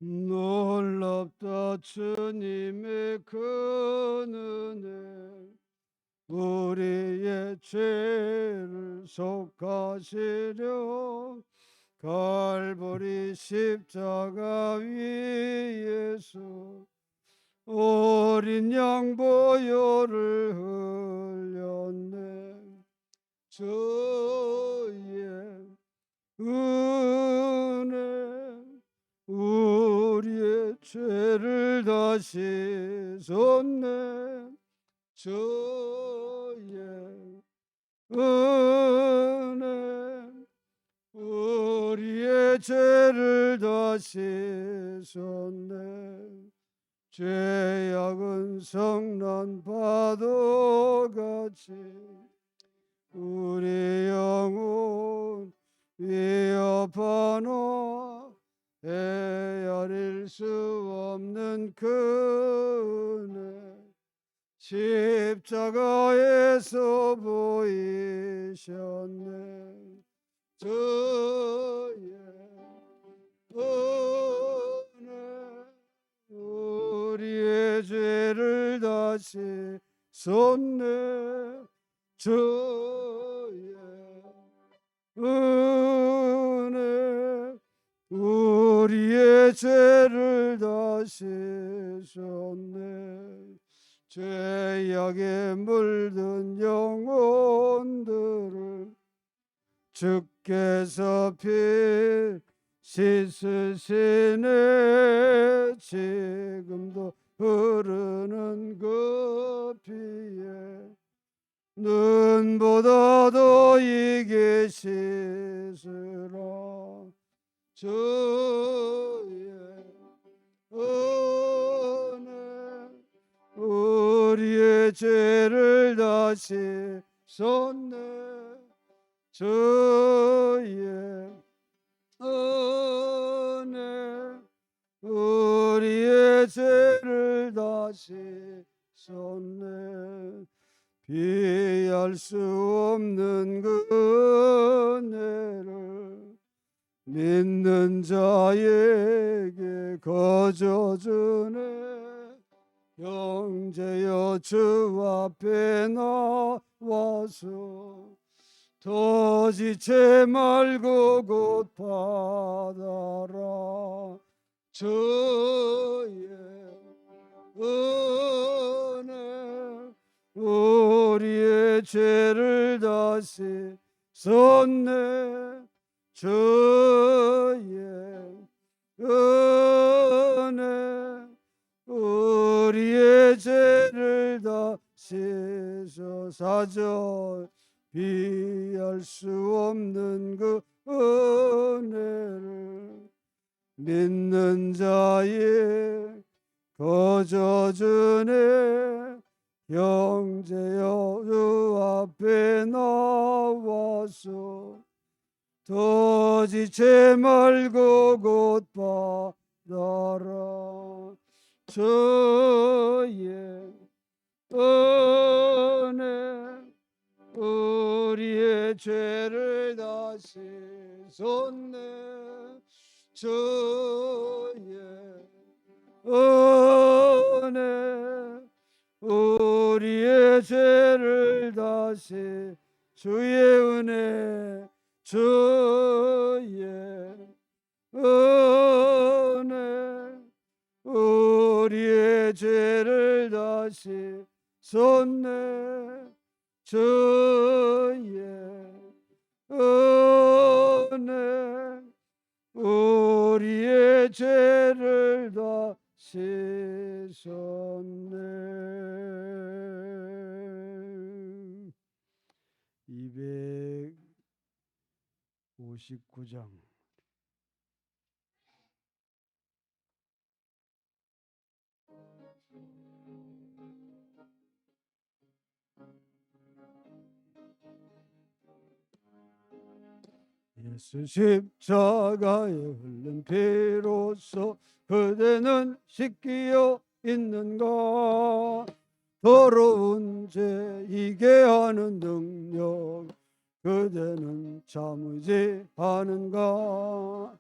놀랍다 주님의 그 은혜, 우리의 죄를 속하시려 갈보리 십자가 위에서 어린 양 보혈을 흘렸네. 주의 은혜 우리의 죄를 다 씻었네. 주의 은혜 우리의 죄를 다 씻었네. 죄악은 성난 파도같이 우리 영혼 위협하노. 헤아릴 수 없는 그 은혜 십자가에서 보이셨네. 주의 은혜 우리의 죄를 다시 쏟네. 주의 은혜 우리의 죄를 다시 쏟네. 죄악에 물든 영혼들을 주께서 피 씻으시네. 지금도 흐르는 그 피에 눈보다도 이게 씻으라. 주의 은혜 우리의 죄를 다시 쏟네. 주의 은혜 우리의 죄를 다시 쏟네. 비할 수 없는 그 은혜를 믿는 자에게 거저주네. 형제여 주 앞에 나와서 더 지체 말고 곧 받아라. 주의 은혜 우리의 죄를 다시 쏟네. 주의 은혜 우리의 죄를 다시 씻어사절 비할 수 없는 그 은혜를 믿는 자의 거저주네. 형제여 주 앞에 나와서 더 지체 말고 곧 받아라. 주의 은혜 우리의 죄를 다시 쏟네. 주의 은혜 우리의 죄를 다시 주의 은혜 주의 은혜 우리의 죄를 다시 쏟네. 주의 은혜 우리의 죄를 다시 쏟네. 259장 예수 십자가에 흘린 피로써 그대는 씻기어 있는가. 더러운 죄 이게 하는 능력 그대는 참 의지하는가.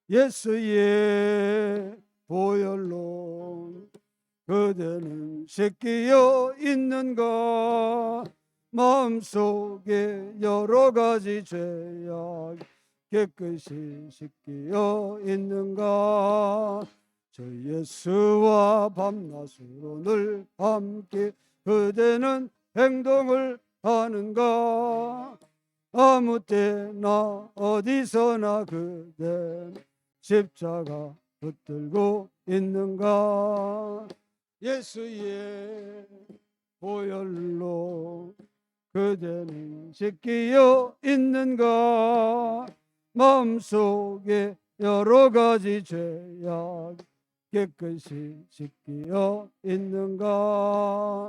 예수의 보혈로 그대는 씻기어 있는가 마음속에 여러 가지 죄악 깨끗이 씻기어 있는가 저 예수와 밤낮으로 늘 함께 그대는 행동을 하는가 아무 때나 어디서나 그대 십자가 붙들고 있는가 예수의 보혈로 그대는 씻기어 있는가 마음속에 여러 가지 죄악 깨끗이 씻기어 있는가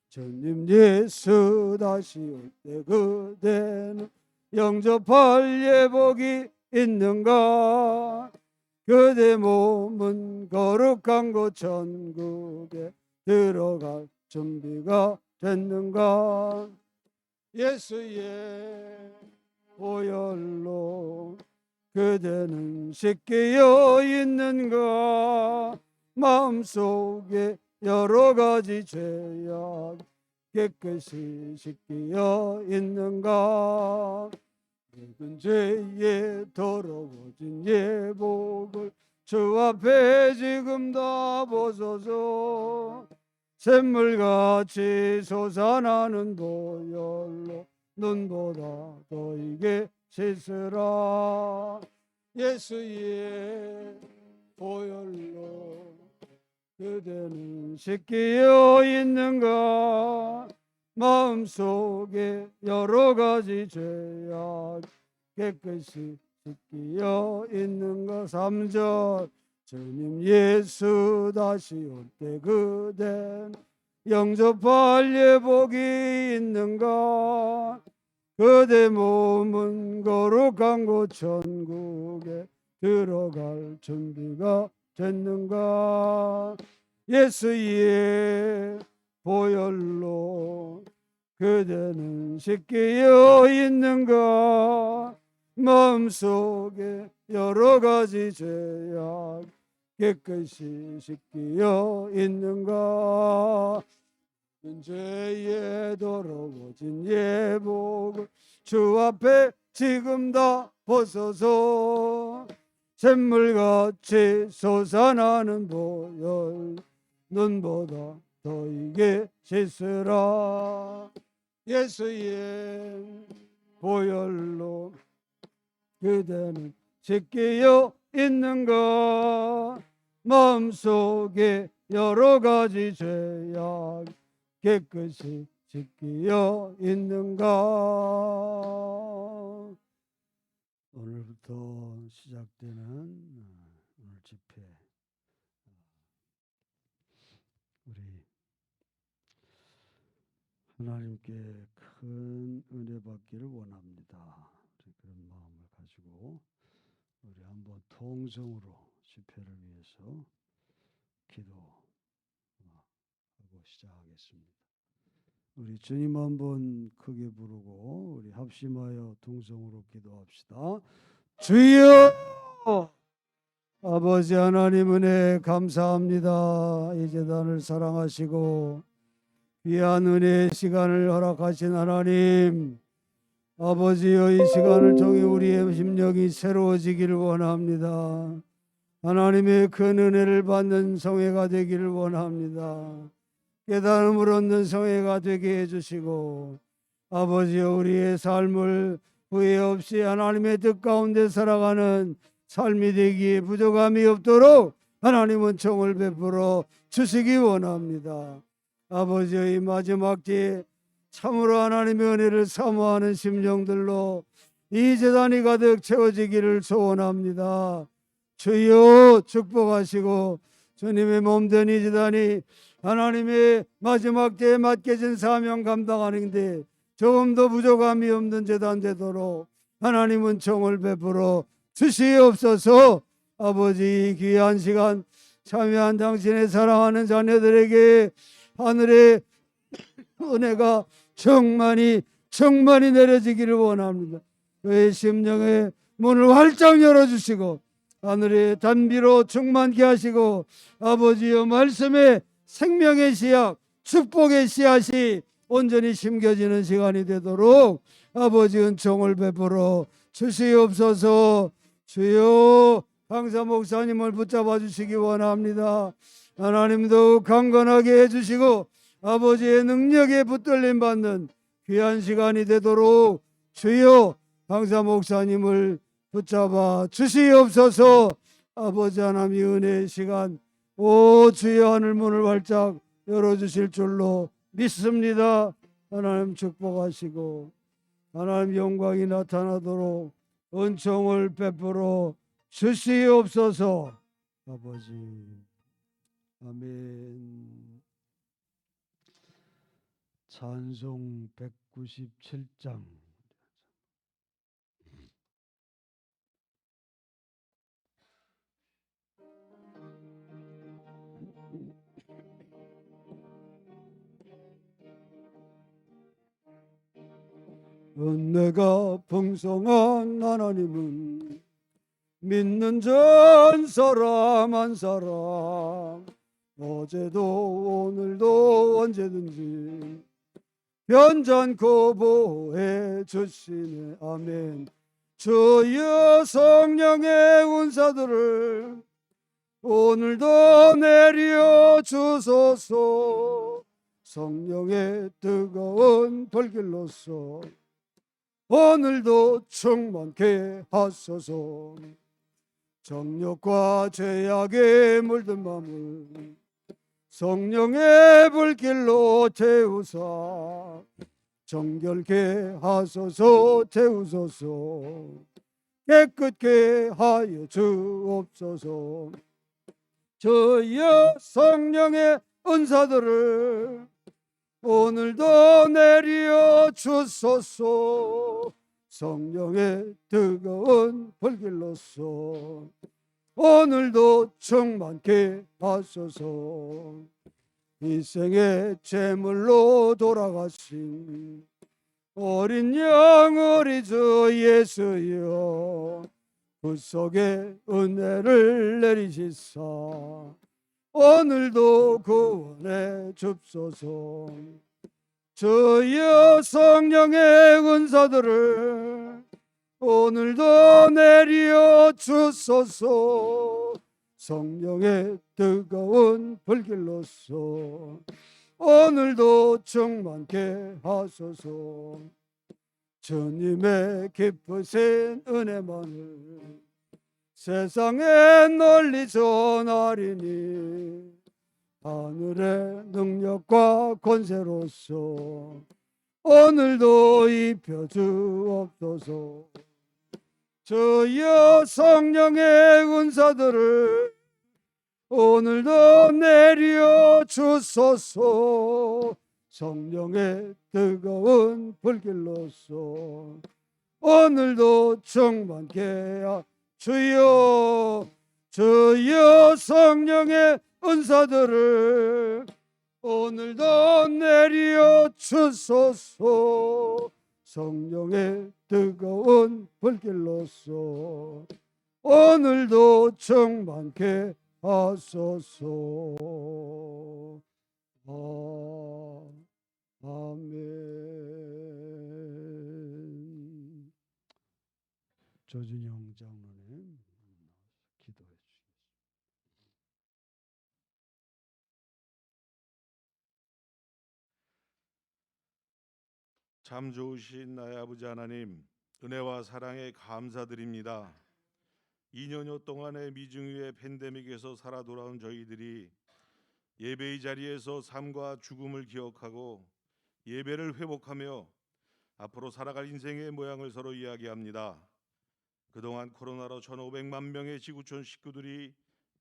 주님 예수 다시 올 때 그대는 영접할 예복이 있는가 그대 몸은 거룩한 곳 천국에 들어갈 준비가 됐는가 예수의 보혈로 그대는 씻기어 있는가 마음속에 여러 가지 죄악 깨끗이 씻기어 있는가 모든 죄에 더러워진 예복을 주 앞에 지금 다 벗어서 샘물같이 솟아나는 보혈로 눈보다 더 이게 씻으라 예수의 보혈로 그대는 씻기어 있는가 마음속에 여러 가지 죄악 깨끗이 씻기어 있는가 3절 주님 예수 다시 올 때 그댄 영접할 예복이 있는가 그대 몸은 거룩한 곳 천국에 들어갈 준비가 됐는가 예수의 보혈로 그대는 씻기어 있는가 마음속에 여러 가지 죄악 깨끗이 씻기어 있는가 죄에 더러워진 예복을 주 앞에 지금 다 벗어서 샘물같이 솟아나는 보혈 눈보다 더 이게 씻으라 예수의 보혈로 그대는 씻기어 있는가 마음속에 여러 가지 죄악 깨끗이 씻기어 있는가 오늘부터 시작되는 오늘 집회 우리 하나님께 큰 은혜 받기를 원합니다. 그런 마음을 가지고 우리 한번 통성으로 집회를 위해서 기도하고 시작하겠습니다. 우리 주님 한번 크게 부르고 우리 합심하여 통성으로 기도합시다. 주여 아버지 하나님 은혜 감사합니다. 이 재단을 사랑하시고 귀한 은혜의 시간을 허락하신 하나님 아버지여 이 시간을 통해 우리의 심령이 새로워지기를 원합니다. 하나님의 큰 은혜를 받는 성회가 되기를 원합니다. 깨달음을 얻는 성회가 되게 해주시고 아버지여 우리의 삶을 후회 없이 하나님의 뜻 가운데 살아가는 삶이 되기에 부족함이 없도록 하나님은 총을 베풀어 주시기 원합니다. 아버지의 마지막 때에 참으로 하나님의 은혜를 사모하는 심령들로 이 제단이 가득 채워지기를 소원합니다. 주여 축복하시고 주님의 몸된 이 제단이 하나님의 마지막 때에 맡겨진 사명 감당하는데 조금 더 부족함이 없는 제단 되도록 하나님은 총을 베풀어 주시옵소서. 아버지 이 귀한 시간 참여한 당신의 사랑하는 자녀들에게 하늘의 은혜가 충만히 내려지기를 원합니다. 그의 심령의 문을 활짝 열어주시고 하늘의 단비로 충만케 하시고 아버지여 말씀의 생명의 씨앗 축복의 씨앗이 온전히 심겨지는 시간이 되도록 아버지 은총을 베풀어 주시옵소서. 주여 강사 목사님을 붙잡아 주시기 원합니다. 하나님 더욱 강건하게 해주시고 아버지의 능력에 붙들림 받는 귀한 시간이 되도록 주여 강사 목사님을 붙잡아 주시옵소서. 아버지 하나님의 은혜의 시간 오 주여 하늘 문을 활짝 열어주실 줄로 믿습니다. 하나님 축복하시고 하나님 영광이 나타나도록 은총을 베풀어 주시옵소서. 아버지 아멘. 찬송 197장. 은혜가 풍성한 하나님은 믿는 전 사람 한 사람 어제도 오늘도 언제든지 변찮고 보호해 주시네. 아멘. 주여 성령의 은사들을 오늘도 내려 주소서. 성령의 뜨거운 불길로서 오늘도 충만케 하소서. 정욕과 죄악에 물든 마음을 성령의 불길로 태우사 정결케 하소서. 태우소서. 깨끗게 하여 주옵소서. 주여 성령의 은사들을 오늘도 내려 주소서. 성령의 뜨거운 불길로서 오늘도 충만케 하소서. 이 생의 제물로 돌아가신 어린 양 우리 주 예수여 그 속에 은혜를 내리시사 오늘도 구원해 줍소서. 주여 성령의 은사들을 오늘도 내려 주소서. 성령의 뜨거운 불길로서 오늘도 충만케 하소서. 주님의 깊으신 은혜만을 세상에 널리 전하리니 하늘의 능력과 권세로서 오늘도 입혀 주옵소서. 주여 성령의 은사들을 오늘도 내려 주소서. 성령의 뜨거운 불길로서 오늘도 충만케 주여. 주여 성령의 은사들을 오늘도 내려 주소서. 성령의 뜨거운 불길로서 오늘도 충만케 하소서. 아멘. 조진영 장로님 기도해 주시겠습니다. 참 좋으신 나의 아버지 하나님, 은혜와 사랑에 감사드립니다. 2년여 동안의 미중 위의 팬데믹에서 살아 돌아온 저희들이 예배의 자리에서 삶과 죽음을 기억하고 예배를 회복하며 앞으로 살아갈 인생의 모양을 서로 이야기합니다. 그동안 코로나로 1,500만 명의 지구촌 식구들이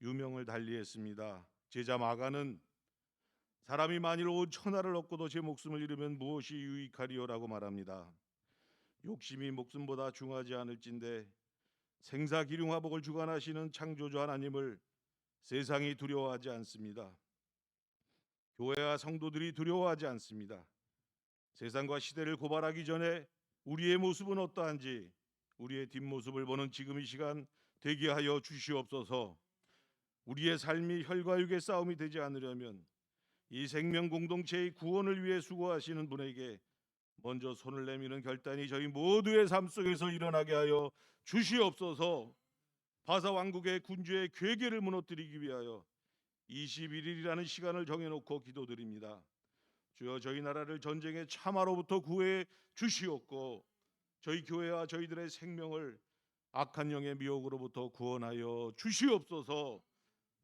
유명을 달리했습니다. 제자 마가는 사람이 만일 온 천하를 얻고도 제 목숨을 잃으면 무엇이 유익하리요라고 말합니다. 욕심이 목숨보다 중하지 않을진데 생사기륭화복을 주관하시는 창조주 하나님을 세상이 두려워하지 않습니다. 교회와 성도들이 두려워하지 않습니다. 세상과 시대를 고발하기 전에 우리의 모습은 어떠한지 우리의 뒷모습을 보는 지금 이 시간 되게 하여 주시옵소서. 우리의 삶이 혈과 육의 싸움이 되지 않으려면 이 생명 공동체의 구원을 위해 수고하시는 분에게 먼저 손을 내미는 결단이 저희 모두의 삶 속에서 일어나게 하여 주시옵소서. 바사 왕국의 군주의 괴계를 무너뜨리기 위하여 21일이라는 시간을 정해놓고 기도드립니다. 주여, 저희 나라를 전쟁의 참화로부터 구해 주시옵고 저희 교회와 저희들의 생명을 악한 영의 미혹으로부터 구원하여 주시옵소서.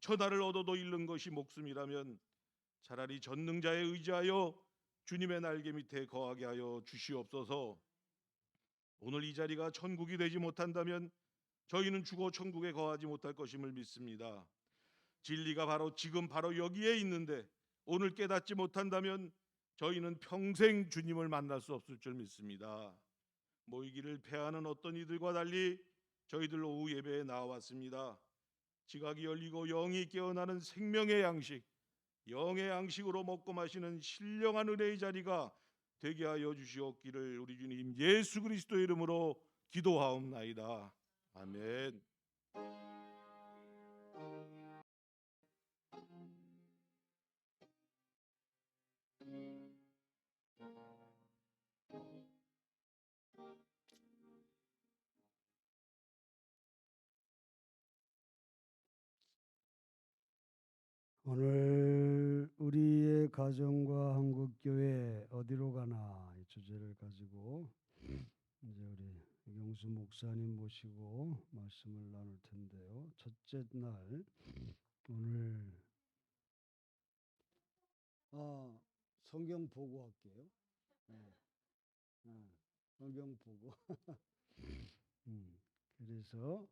천하를 얻어도 잃는 것이 목숨이라면 차라리 전능자에 의지하여 주님의 날개 밑에 거하게 하여 주시옵소서. 오늘 이 자리가 천국이 되지 못한다면 저희는 죽어 천국에 거하지 못할 것임을 믿습니다. 진리가 바로 지금 바로 여기에 있는데 오늘 깨닫지 못한다면 저희는 평생 주님을 만날 수 없을 줄 믿습니다. 모이기를 패하는 어떤 이들과 달리 저희들 오후 예배에 나왔습니다. 지각이 열리고 영이 깨어나는 생명의 양식, 영의 양식으로 먹고 마시는 신령한 은혜의 자리가 되게 하여 주시옵기를 우리 주님 예수 그리스도의 이름으로 기도하옵나이다. 아멘. 오늘 우리의 가정과 한국교회 어디로 가나 이 주제를 가지고 이제 우리 이경수 목사님 모시고 말씀을 나눌 텐데요. 첫째 날 오늘 성경 보고 할게요. 네. 성경 보고 그래서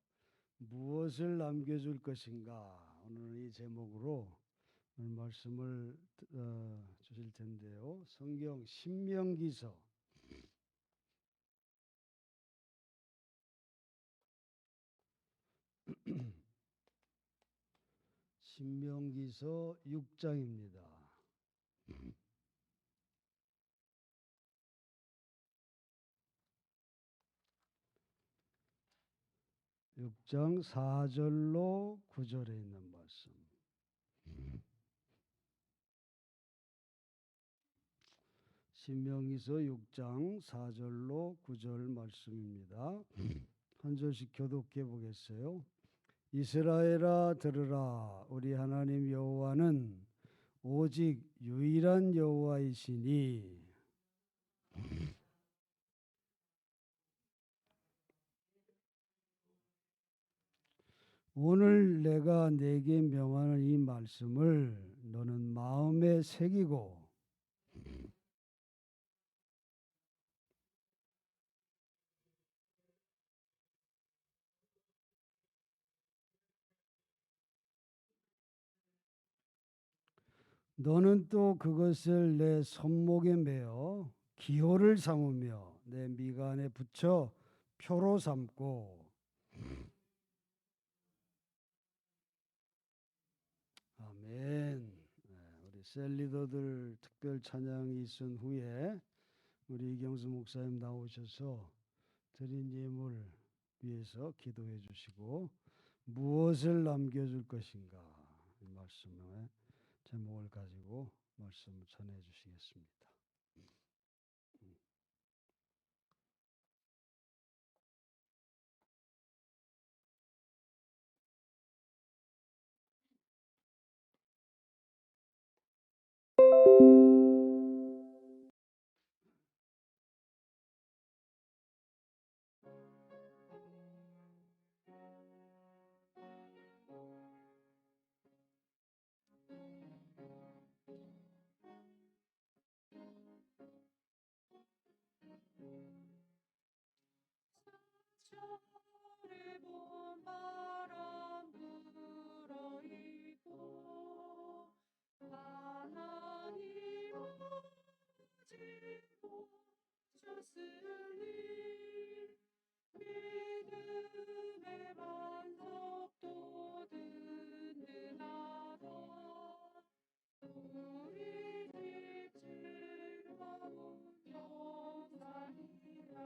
무엇을 남겨줄 것인가 오늘 이 제목으로 오늘 말씀을 주실 텐데요. 성경 신명기서 6장입니다. 6장 4절로 9절에 있는 말씀. 신명기서 6장 4절로 9절 말씀입니다. 한 절씩 교독해 보겠어요. 이스라엘아 들으라. 우리 하나님 여호와는 오직 유일한 여호와이시니 오늘 내가 네게 명하는 이 말씀을 너는 마음에 새기고 너는 또 그것을 내 손목에 매어 기호를 삼으며 내 미간에 붙여 표로 삼고 아멘. 우리 셀리더들 특별 찬양이 있은 후에 우리 이경수 목사님 나오셔서 드린 예물 위해서 기도해 주시고 무엇을 남겨줄 것인가 이 말씀의 제목을 가지고 말씀을 전해 주시겠습니다. 사절에 봄 바람 불어 있고 하나님 오직 오셨으니 믿음의 반석도 든든하다. 우리 집 즐거운 영광이라.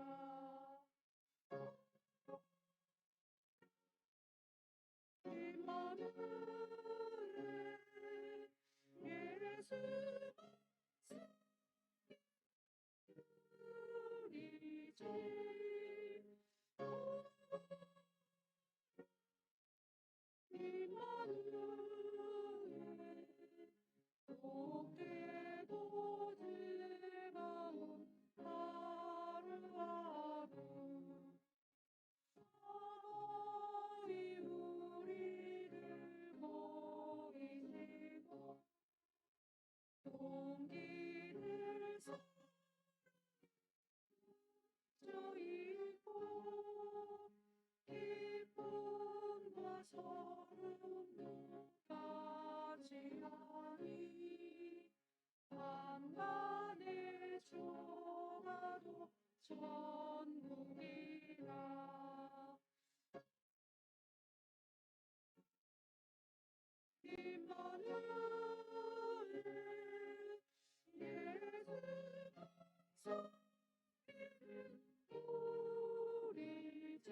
미간에 좁아도 천국이라 임마누엘 예수 우리 집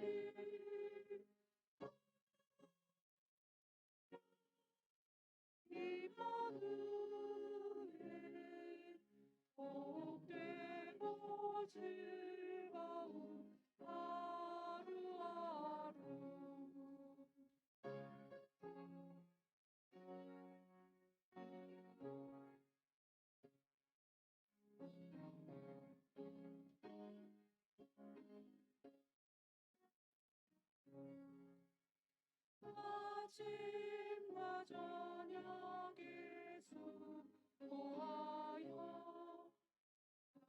임마누엘 복되고 즐거운 하루하루 아침과 저녁에 수고하여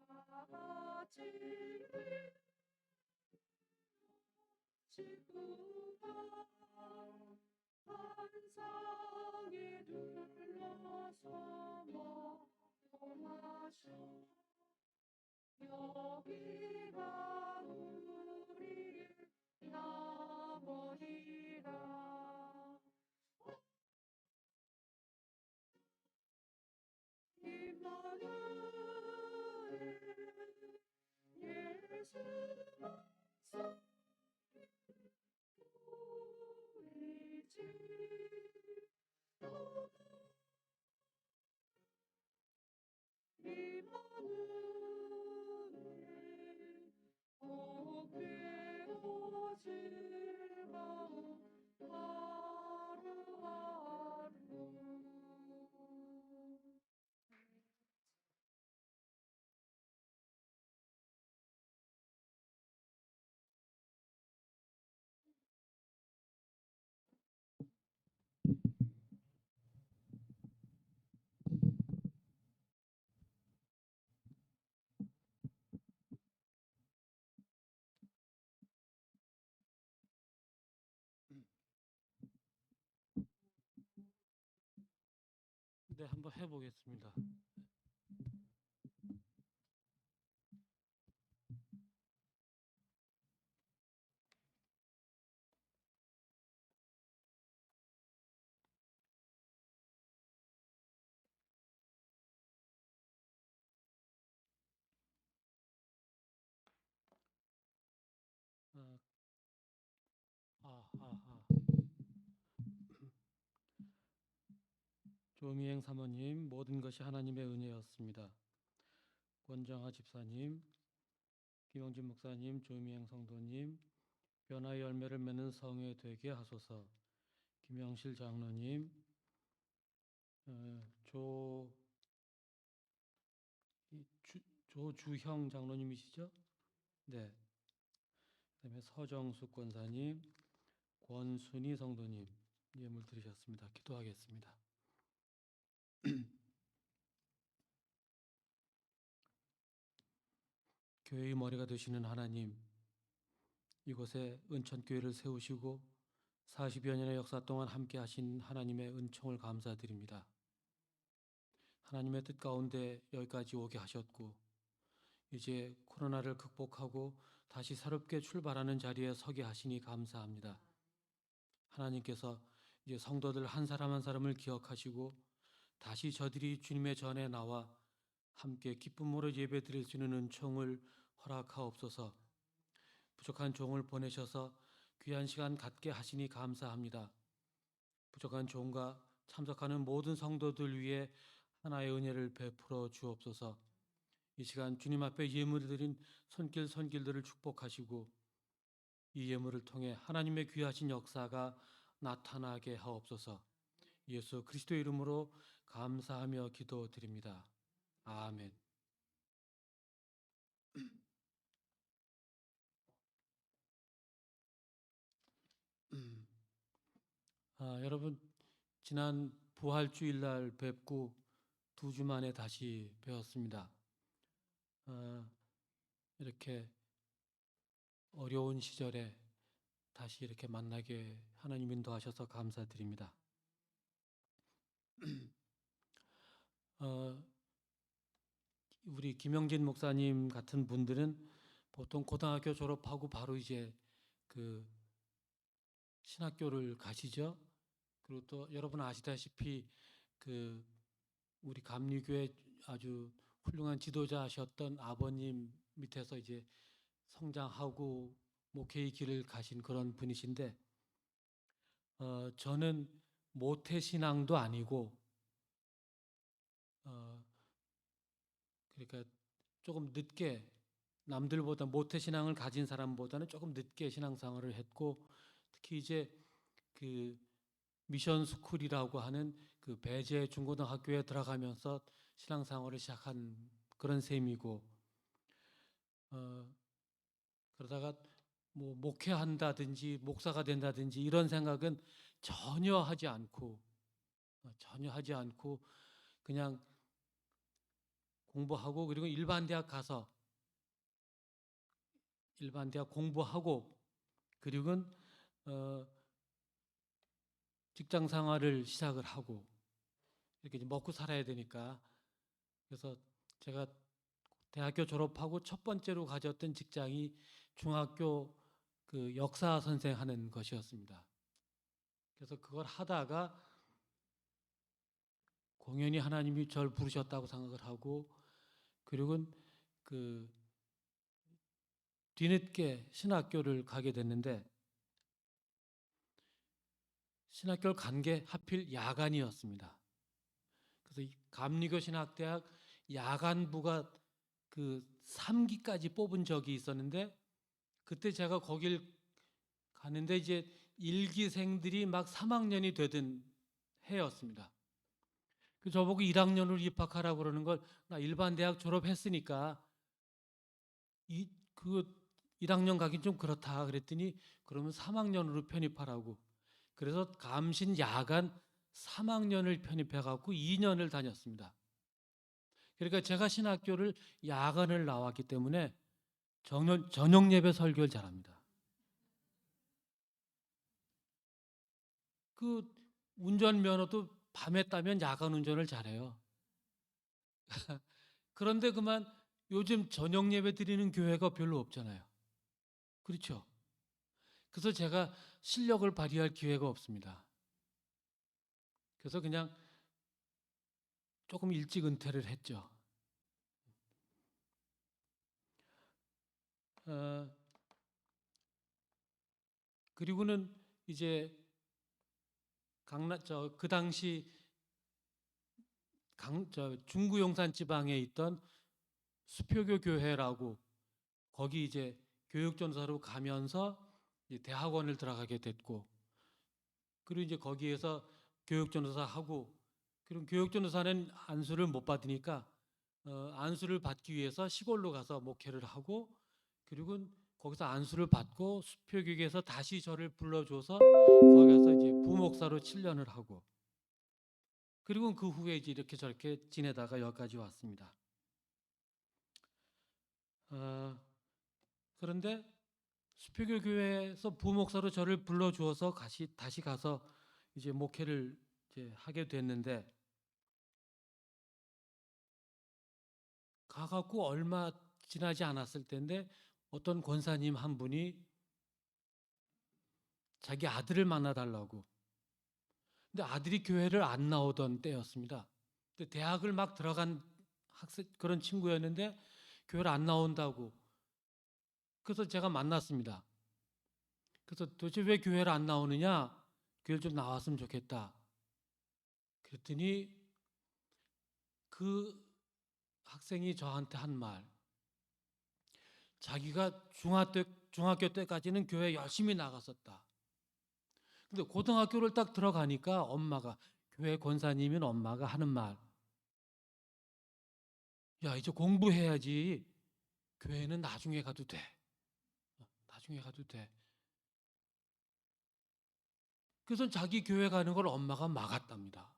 다 같이 친구가 한상에 둘러서 먹고 마셔 여기가 우리의 나머지라 임마누엘 예수 우리 집 임마누엘 복되고 즐거운 하루하루 네, 한번 해보겠습니다. 아, 조미행 사모님, 모든 것이 하나님의 은혜였습니다. 권정하 집사님, 김영진 목사님, 조미행 성도님, 변화의 열매를 맺는 성회 되게 하소서. 김영실 장로님, 조주형 장로님이시죠? 네. 그다음에 서정숙 권사님, 권순희 성도님 예물 드리셨습니다. 기도하겠습니다. 교회의 머리가 되시는 하나님, 이곳에 은천교회를 세우시고 40여 년의 역사 동안 함께 하신 하나님의 은총을 감사드립니다. 하나님의 뜻 가운데 여기까지 오게 하셨고 이제 코로나를 극복하고 다시 새롭게 출발하는 자리에 서게 하시니 감사합니다. 하나님께서 이제 성도들 한 사람 한 사람을 기억하시고 다시 저들이 주님의 전에 나와 함께 기쁨으로 예배드릴 수 있는 은총을 허락하옵소서. 부족한 종을 보내셔서 귀한 시간 갖게 하시니 감사합니다. 부족한 종과 참석하는 모든 성도들 위해 하나의 은혜를 베풀어 주옵소서. 이 시간 주님 앞에 예물을 드린 손길들을 축복하시고 이 예물을 통해 하나님의 귀하신 역사가 나타나게 하옵소서. 예수 그리스도의 이름으로 감사하며 기도드립니다. 아멘. 여러분, 지난 부활주일날 뵙고 2주 만에 다시 뵈었습니다. 이렇게 어려운 시절에 다시 이렇게 만나게 하나님 인도하셔서 감사드립니다. 우리 김영진 목사님 같은 분들은 보통 고등학교 졸업하고 바로 이제 그 신학교를 가시죠. 그리고 또 여러분 아시다시피 그 우리 감리교회 아주 훌륭한 지도자하셨던 아버님 밑에서 이제 성장하고 목회의 길을 가신 그런 분이신데 저는 모태 신앙도 아니고 그러니까 조금 늦게 남들보다 모태 신앙을 가진 사람보다는 조금 늦게 신앙생활을 했고 특히 이제 그 미션 스쿨이라고 하는 그 배제 중고등학교에 들어가면서 신앙생활을 시작한 그런 셈이고 그러다가 뭐 목회한다든지 목사가 된다든지 이런 생각은 전혀 하지 않고 그냥 공부하고 그리고 일반 대학 가서 일반 대학 공부하고 그리고 직장 생활을 시작을 하고 이렇게 이제 먹고 살아야 되니까 그래서 제가 대학교 졸업하고 첫 번째로 가졌던 직장이 중학교 그 역사 선생 하는 것이었습니다. 그래서 그걸 하다가 공연히 하나님이 저를 부르셨다고 생각을 하고 그리고 그 뒤늦게 신학교를 가게 됐는데 신학교를 간 게 하필 야간이었습니다. 그래서 이 감리교 신학대학 야간부가 그 3기까지 뽑은 적이 있었는데 그때 제가 거길 갔는데 이제 1기생들이 막 3학년이 되던 해였습니다. 그 저보고 1학년으로 입학하라고 그러는 걸 나 일반 대학 졸업했으니까 그 1학년 가긴 좀 그렇다 그랬더니 그러면 3학년으로 편입하라고. 그래서 감신 야간 3학년을 편입해 갖고 2년을 다녔습니다. 그러니까 제가 신학교를 야간을 나왔기 때문에 저녁 예배 설교를 잘합니다. 그 운전면허도 밤에 따면 야간 운전을 잘해요. 그런데 그만 요즘 저녁 예배 드리는 교회가 별로 없잖아요. 그렇죠? 그래서 제가 실력을 발휘할 기회가 없습니다. 그래서 그냥 조금 일찍 은퇴를 했죠. 그리고는 이제 그 당시 중구 용산 지방에 있던 수표교 교회라고 거기 이제 교육전사로 가면서 이제 대학원을 들어가게 됐고 그리고 이제 거기에서 교육전도사 하고 그럼 교육전도사는 안수를 못 받으니까 안수를 받기 위해서 시골로 가서 목회를 하고 그리고 거기서 안수를 받고 수표교육에서 다시 저를 불러줘서 거기 가서 이제 부목사로 7년을 하고 그리고 그 후에 이제 이렇게 저렇게 지내다가 여기까지 왔습니다. 그런데 수표교 교회에서 부목사로 저를 불러주어서 다시 가서 이제 목회를 이제 하게 됐는데 가갖고 얼마 지나지 않았을 때인데 어떤 권사님 한 분이 자기 아들을 만나달라고. 근데 아들이 교회를 안 나오던 때였습니다. 근데 대학을 막 들어간 그런 친구였는데 교회를 안 나온다고. 그래서 제가 만났습니다. 그래서 도대체 왜 교회를 안 나오느냐? 교회를 좀 나왔으면 좋겠다. 그랬더니 그 학생이 저한테 한 말. 자기가 중학교 때까지는 교회 열심히 나갔었다. 근데 고등학교를 딱 들어가니까 엄마가 교회 권사님인 엄마가 하는 말. 야, 이제 공부해야지. 교회는 나중에 가도 돼. 나중에 가도 돼. 그래서 자기 교회 가는 걸 엄마가 막았답니다.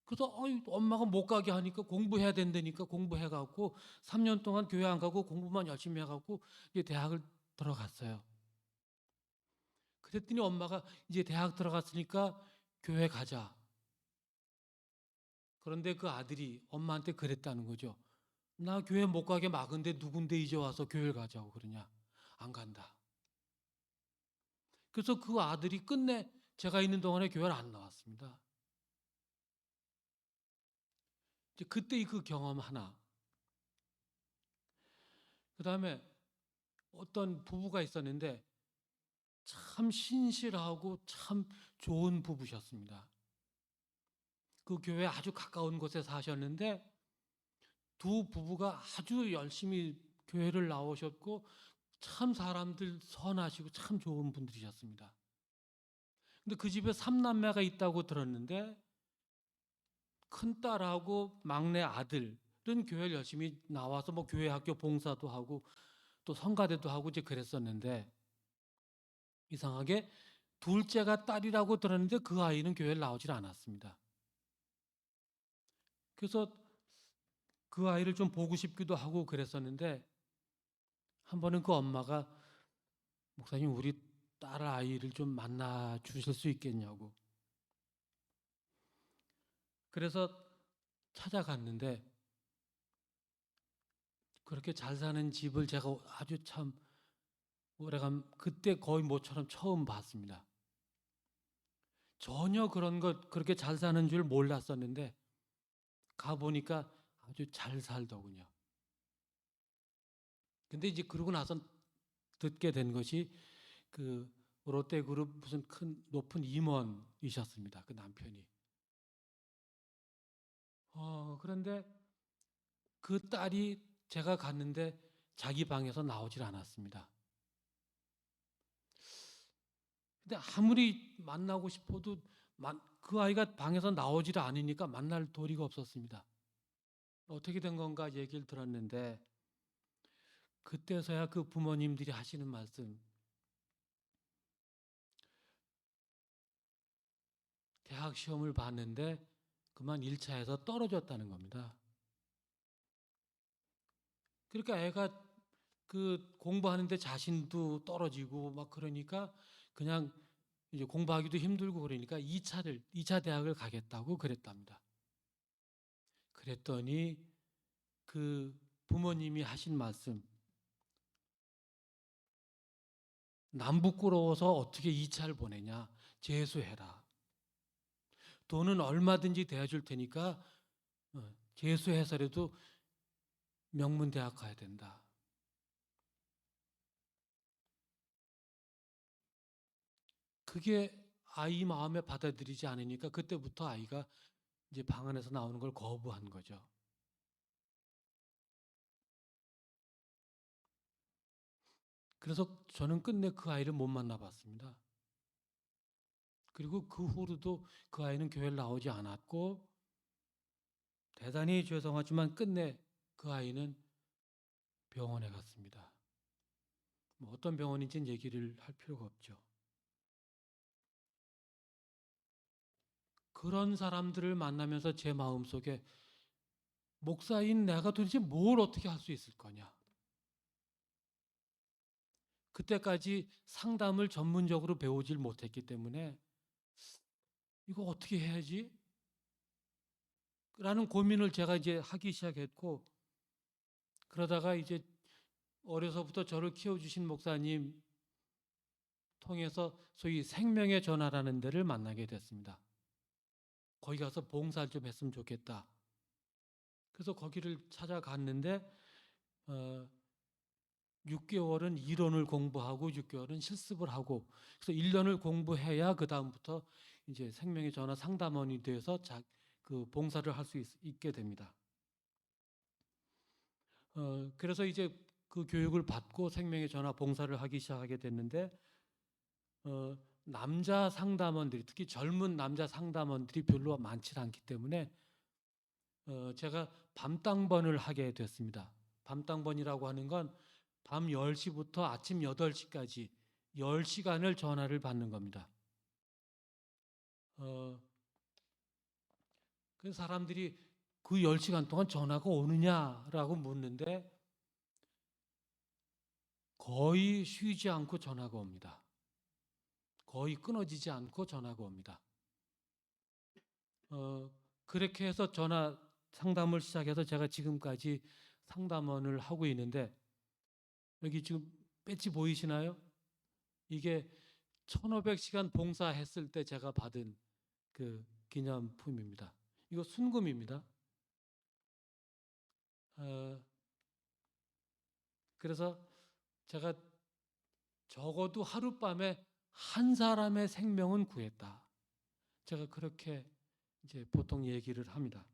그래서 엄마가 못 가게 하니까 공부해야 된다니까 공부해갖고 3년 동안 교회 안 가고 공부만 열심히 해갖고 이제 대학을 들어갔어요. 그랬더니 엄마가 이제 대학 들어갔으니까 교회 가자. 그런데 그 아들이 엄마한테 그랬다는 거죠. 나 교회 못 가게 막은데 누군데 이제 와서 교회를 가자고 그러냐. 안 간다. 그래서 그 아들이 끝내 제가 있는 동안에 교회를 안 나왔습니다. 이제 그때 그 경험 하나. 그 다음에 어떤 부부가 있었는데 참 신실하고 참 좋은 부부셨습니다. 그 교회 아주 가까운 곳에 사셨는데 두 부부가 아주 열심히 교회를 나오셨고 참 사람들 선하시고 참 좋은 분들이셨습니다. 근데 그 집에 3남매가 있다고 들었는데 큰딸하고 막내 아들은 교회를 열심히 나와서 뭐 교회 학교 봉사도 하고 또 성가대도 하고 이제 그랬었는데 이상하게 둘째가 딸이라고 들었는데 그 아이는 교회를 나오질 않았습니다. 그래서 그 아이를 좀 보고 싶기도 하고 그랬었는데 한 번은 그 엄마가 목사님 우리 딸 아이를 좀 만나 주실 수 있겠냐고. 그래서 찾아갔는데 그렇게 잘 사는 집을 제가 아주 참 오래간 그때 거의 모처럼 처음 봤습니다. 전혀 그런 것 그렇게 잘 사는 줄 몰랐었는데 가보니까 아주 잘 살더군요. 근데 이제 그러고 나서 듣게 된 것이 그 롯데그룹 무슨 큰 높은 임원이셨습니다. 그 남편이. 그런데 그 딸이 제가 갔는데 자기 방에서 나오질 않았습니다. 근데 아무리 만나고 싶어도 그 아이가 방에서 나오질 않으니까 만날 도리가 없었습니다. 어떻게 된 건가 얘기를 들었는데 그때서야 그 부모님들이 하시는 말씀 대학 시험을 봤는데 그만 1차에서 떨어졌다는 겁니다. 그러니까 애가 그 공부하는데 자신도 떨어지고 막 그러니까 그냥 이제 공부하기도 힘들고 그러니까 2차 대학을 가겠다고 그랬답니다. 그랬더니 그 부모님이 하신 말씀 남 부끄러워서 어떻게 2차를 보내냐 재수해라. 돈은 얼마든지 대줄 테니까 재수해서라도 명문대학 가야 된다. 그게 아이 마음에 받아들이지 않으니까 그때부터 아이가 이제 방 안에서 나오는 걸 거부한 거죠. 그래서 저는 끝내 그 아이를 못 만나봤습니다. 그리고 그 후로도 그 아이는 교회를 나오지 않았고 대단히 죄송하지만 끝내 그 아이는 병원에 갔습니다. 뭐 어떤 병원인지는 얘기를 할 필요가 없죠. 그런 사람들을 만나면서 제 마음속에 목사인 내가 도대체 뭘 어떻게 할 수 있을 거냐. 그때까지 상담을 전문적으로 배우질 못했기 때문에 이거 어떻게 해야지? 라는 고민을 제가 이제 하기 시작했고 그러다가 이제 어려서부터 저를 키워주신 목사님 통해서 소위 생명의 전화라는 데를 만나게 됐습니다. 거기 가서 봉사를 좀 했으면 좋겠다. 그래서 거기를 찾아갔는데 6개월은 이론을 공부하고 6개월은 실습을 하고 그래서 1년을 공부해야 그 다음부터 이제 생명의 전화 상담원이 돼서 그 봉사를 할 수 있게 됩니다. 그래서 이제 그 교육을 받고 생명의 전화 봉사를 하기 시작하게 됐는데 남자 상담원들이 특히 젊은 남자 상담원들이 별로 많지 않기 때문에 제가 밤당번을 하게 됐습니다. 밤당번이라고 하는 건 밤 10시부터 아침 8시까지 10시간을 전화를 받는 겁니다. 그 사람들이 그 10시간 동안 전화가 오느냐라고 묻는데 거의 쉬지 않고 전화가 옵니다. 거의 끊어지지 않고 전화가 옵니다. 그렇게 해서 전화 상담을 시작해서 제가 지금까지 상담원을 하고 있는데, 여기 지금 배지 보이시나요? 이게 1500시간 봉사했을 때 제가 받은 그 기념품입니다. 이거 순금입니다. 그래서 제가 적어도 하룻밤에 한 사람의 생명은 구했다. 제가 그렇게 이제 보통 얘기를 합니다.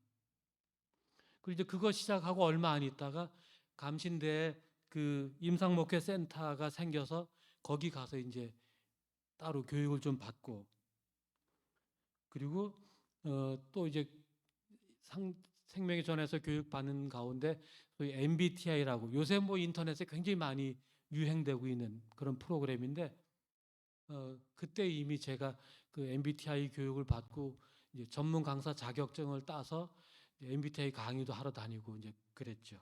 그리고 이제 그거 시작하고 얼마 안 있다가 감신대에 그 임상목회 센터가 생겨서 거기 가서 이제 따로 교육을 좀 받고, 그리고 또 이제 생명의 전에서 교육받는 가운데 소위 MBTI라고 요새 뭐 인터넷에 굉장히 많이 유행되고 있는 그런 프로그램인데, 그때 이미 제가 그 MBTI 교육을 받고 이제 전문 강사 자격증을 따서 MBTI 강의도 하러 다니고 이제 그랬죠.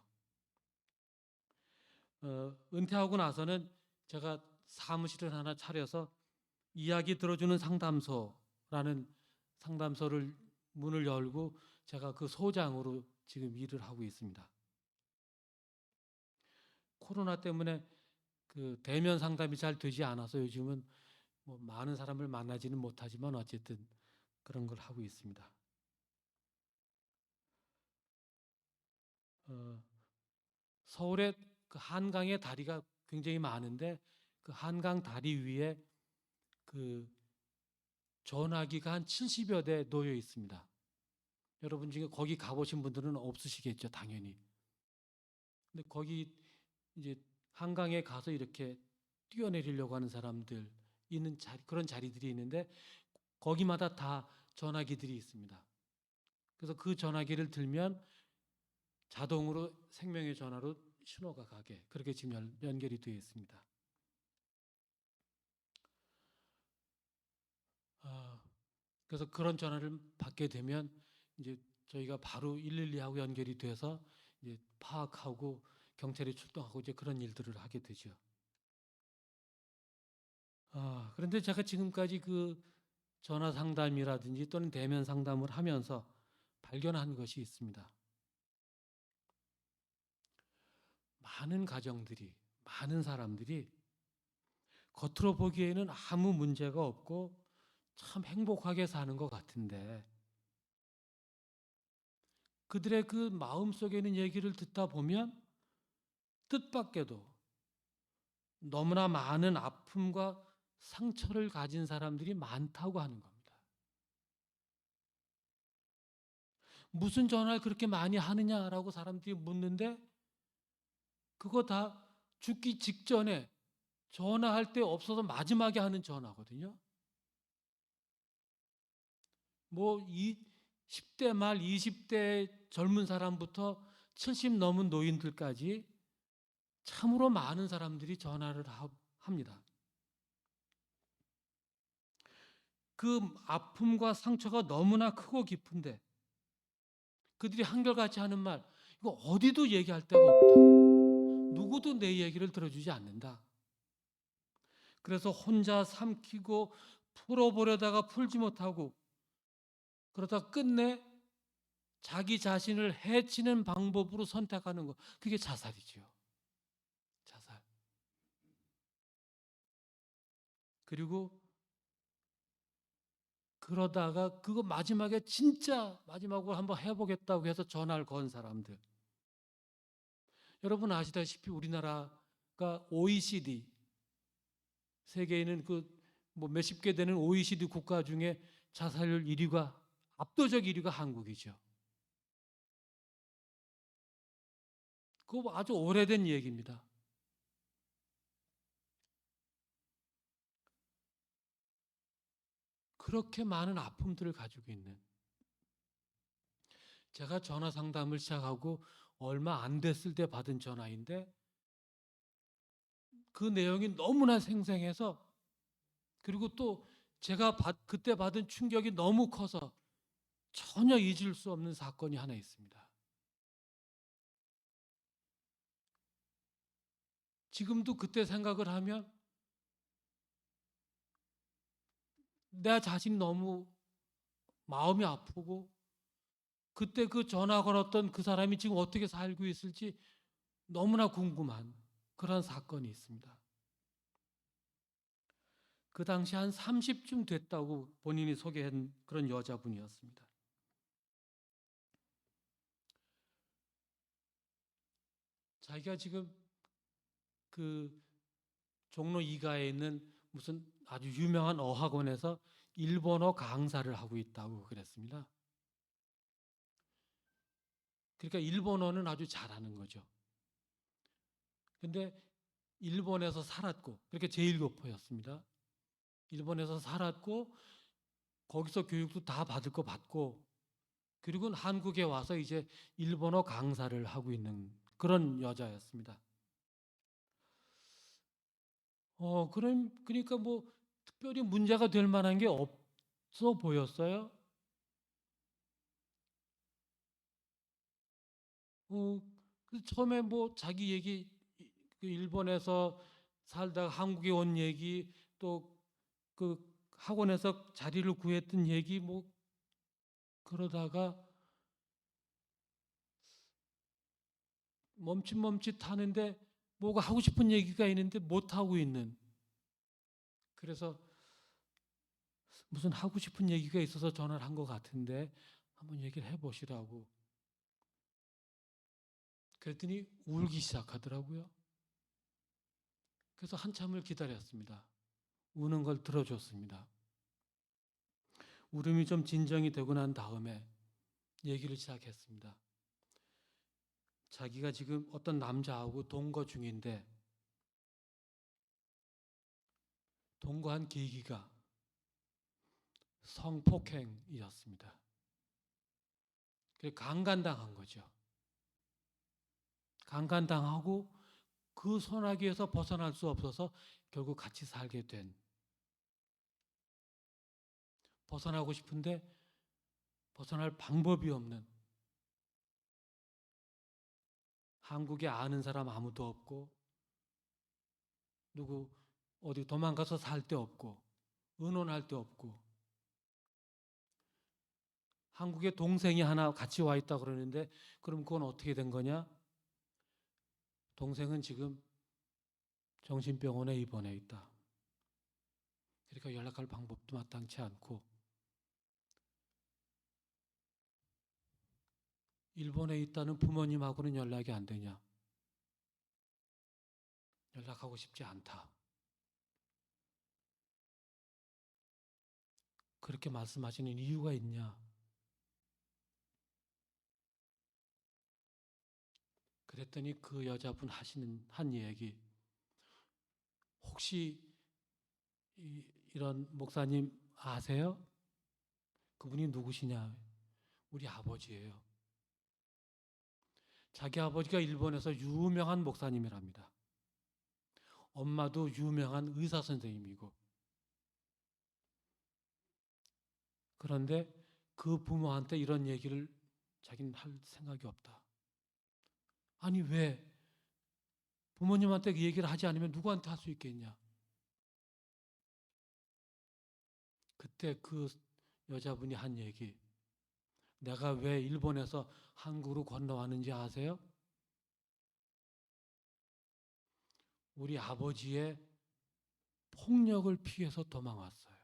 은퇴하고 나서는 제가 사무실을 하나 차려서 이야기 들어주는 상담소라는 상담소를 문을 열고 제가 그 소장으로 지금 일을 하고 있습니다. 코로나 때문에 그 대면 상담이 잘 되지 않아서 요즘은 뭐 많은 사람을 만나지는 못하지만 어쨌든 그런 걸 하고 있습니다. 서울에 그 한강의 다리가 굉장히 많은데 그 한강 다리 위에 그 전화기가 한 70여 대 놓여 있습니다. 여러분 중에 거기 가보신 분들은 없으시겠죠, 당연히. 근데 거기 이제 한강에 가서 이렇게 뛰어내리려고 하는 사람들 있는 자리, 그런 자리들이 있는데 거기마다 다 전화기들이 있습니다. 그래서 그 전화기를 들면 자동으로 생명의 전화로 신호가 가게 그렇게 지금 연결이 되어 있습니다. 그래서 그런 전화를 받게 되면 이제 저희가 바로 112하고 연결이 돼서 이제 파악하고 경찰이 출동하고 이제 그런 일들을 하게 되죠. 그런데 제가 지금까지 그 전화 상담이라든지 또는 대면 상담을 하면서 발견한 것이 있습니다. 많은 가정들이, 많은 사람들이 겉으로 보기에는 아무 문제가 없고 참 행복하게 사는 것 같은데 그들의 그 마음속에 있는 얘기를 듣다 보면 뜻밖에도 너무나 많은 아픔과 상처를 가진 사람들이 많다고 하는 겁니다. 무슨 전화를 그렇게 많이 하느냐라고 사람들이 묻는데 그거 다 죽기 직전에 전화할 때 없어서 마지막에 하는 전화거든요. 뭐 10대 말 20대 젊은 사람부터 70 넘은 노인들까지 참으로 많은 사람들이 전화를 합니다. 그 아픔과 상처가 너무나 크고 깊은데 그들이 한결같이 하는 말, 이거 어디도 얘기할 데가 없다. 누구도 내 얘기를 들어주지 않는다. 그래서 혼자 삼키고 풀어보려다가 풀지 못하고 그러다 끝내 자기 자신을 해치는 방법으로 선택하는 것, 그게 자살이죠. 자살. 그리고 그러다가 그거 마지막에 진짜 마지막으로 한번 해보겠다고 해서 전화를 건 사람들. 여러분 아시다시피 우리나라가 OECD, 세계에 있는 그 뭐 몇십 개 되는 OECD 국가 중에 자살률 1위가 압도적 1위가 한국이죠. 그거 아주 오래된 얘기입니다. 그렇게 많은 아픔들을 가지고 있는, 제가 전화 상담을 시작하고 얼마 안 됐을 때 받은 전화인데 그 내용이 너무나 생생해서, 그리고 또 제가 그때 받은 충격이 너무 커서 전혀 잊을 수 없는 사건이 하나 있습니다. 지금도 그때 생각을 하면 내 자신이 너무 마음이 아프고 그때 그 전화 걸었던 그 사람이 지금 어떻게 살고 있을지 너무나 궁금한 그런 사건이 있습니다. 그 당시 한 30쯤 됐다고 본인이 소개한 그런 여자분이었습니다. 자기가 지금 그 종로 2가에 있는 무슨 아주 유명한 어학원에서 일본어 강사를 하고 있다고 그랬습니다. 그러니까 일본어는 아주 잘하는 거죠. 근데 일본에서 살았고, 그렇게 제1교포였습니다. 일본에서 살았고, 거기서 교육도 다 받을 거 받고, 그리고 한국에 와서 이제 일본어 강사를 하고 있는 그런 여자였습니다. 그러니까 뭐 특별히 문제가 될 만한 게 없어 보였어요. 그래서 처음에 뭐 자기 얘기, 그 일본에서 살다가 한국에 온 얘기, 또 그 학원에서 자리를 구했던 얘기 뭐 그러다가 멈칫멈칫 하는데 뭐가 하고 싶은 얘기가 있는데 못 하고 있는. 그래서 무슨 하고 싶은 얘기가 있어서 전화를 한 것 같은데 한번 얘기를 해보시라고. 그랬더니 울기 시작하더라고요. 그래서 한참을 기다렸습니다. 우는 걸 들어줬습니다. 울음이 좀 진정이 되고 난 다음에 얘기를 시작했습니다. 자기가 지금 어떤 남자하고 동거 중인데 동거한 계기가 성폭행이었습니다. 강간당한 거죠. 강간당하고 그 소나기에서 벗어날 수 없어서 결국 같이 살게 된, 벗어나고 싶은데 벗어날 방법이 없는, 한국에 아는 사람 아무도 없고 누구 어디 도망가서 살 데 없고 의논할 데 없고, 한국에 동생이 하나 같이 와 있다 그러는데 그럼 그건 어떻게 된 거냐? 동생은 지금 정신병원에 입원해 있다. 그러니까 연락할 방법도 마땅치 않고, 일본에 있다는 부모님하고는 연락이 안 되냐? 연락하고 싶지 않다. 그렇게 말씀하시는 이유가 있냐? 그랬더니 그 여자분 한 얘기, 혹시 이런 목사님 아세요? 그분이 누구시냐? 우리 아버지예요. 자기 아버지가 일본에서 유명한 목사님이랍니다. 엄마도 유명한 의사 선생님이고. 그런데 그 부모한테 이런 얘기를 자기는 할 생각이 없다. 아니 왜 부모님한테 그 얘기를 하지 않으면 누구한테 할 수 있겠냐? 그때 그 여자분이 한 얘기, 내가 왜 일본에서 한국으로 건너왔는지 아세요? 우리 아버지의 폭력을 피해서 도망왔어요.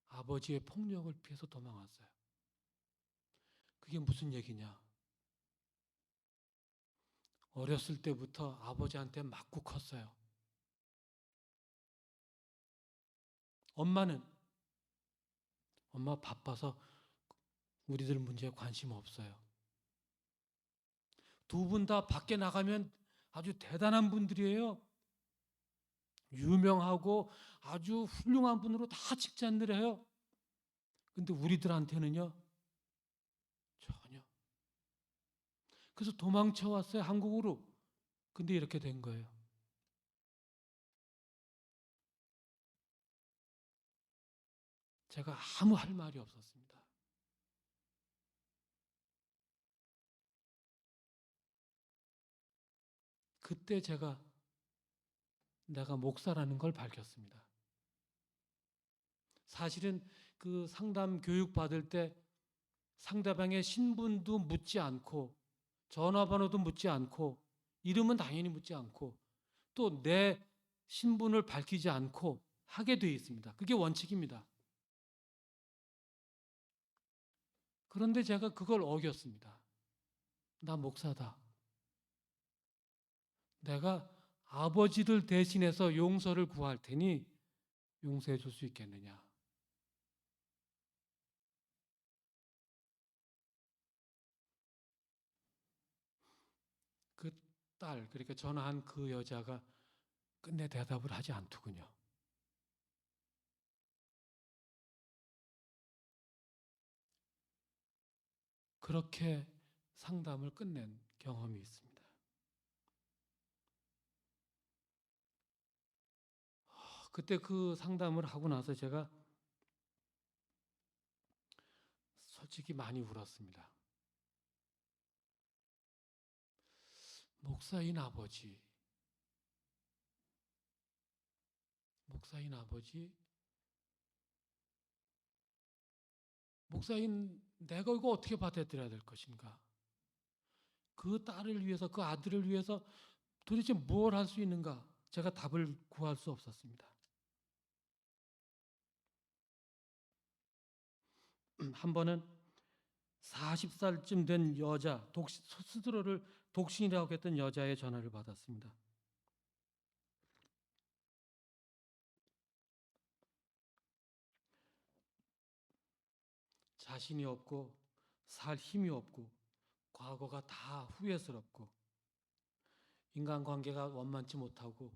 아버지의 폭력을 피해서 도망왔어요. 그게 무슨 얘기냐? 어렸을 때부터 아버지한테 맞고 컸어요. 엄마 바빠서 우리들 문제에 관심 없어요. 두 분 다 밖에 나가면 아주 대단한 분들이에요. 유명하고 아주 훌륭한 분으로 다 칭찬을 해요. 근데 우리들한테는요, 전혀. 그래서 도망쳐 왔어요, 한국으로. 근데 이렇게 된 거예요. 제가 아무 할 말이 없었습니다. 그때 내가 목사라는 걸 밝혔습니다. 사실은 그 상담 교육 받을 때 상대방의 신분도 묻지 않고 전화번호도 묻지 않고 이름은 당연히 묻지 않고 또 내 신분을 밝히지 않고 하게 되어 있습니다. 그게 원칙입니다. 그런데 제가 그걸 어겼습니다. 나 목사다. 내가 아버지를 대신해서 용서를 구할 테니 용서해 줄 수 있겠느냐. 그 딸, 그러니까 전화한 그 여자가 끝내 대답을 하지 않더군요. 그렇게 상담을 끝낸 경험이 있습니다. 그때 그 상담을 하고 나서 제가 솔직히 많이 울었습니다. 목사인 아버지, 목사인 내가 이거 어떻게 받아들여야 될 것인가? 그 딸을 위해서, 그 아들을 위해서 도대체 뭘 할 수 있는가? 제가 답을 구할 수 없었습니다. 한 번은 40살쯤 된 여자, 스스로를 독신이라고 했던 여자의 전화를 받았습니다. 자신이 없고 살 힘이 없고 과거가 다 후회스럽고 인간관계가 원만치 못하고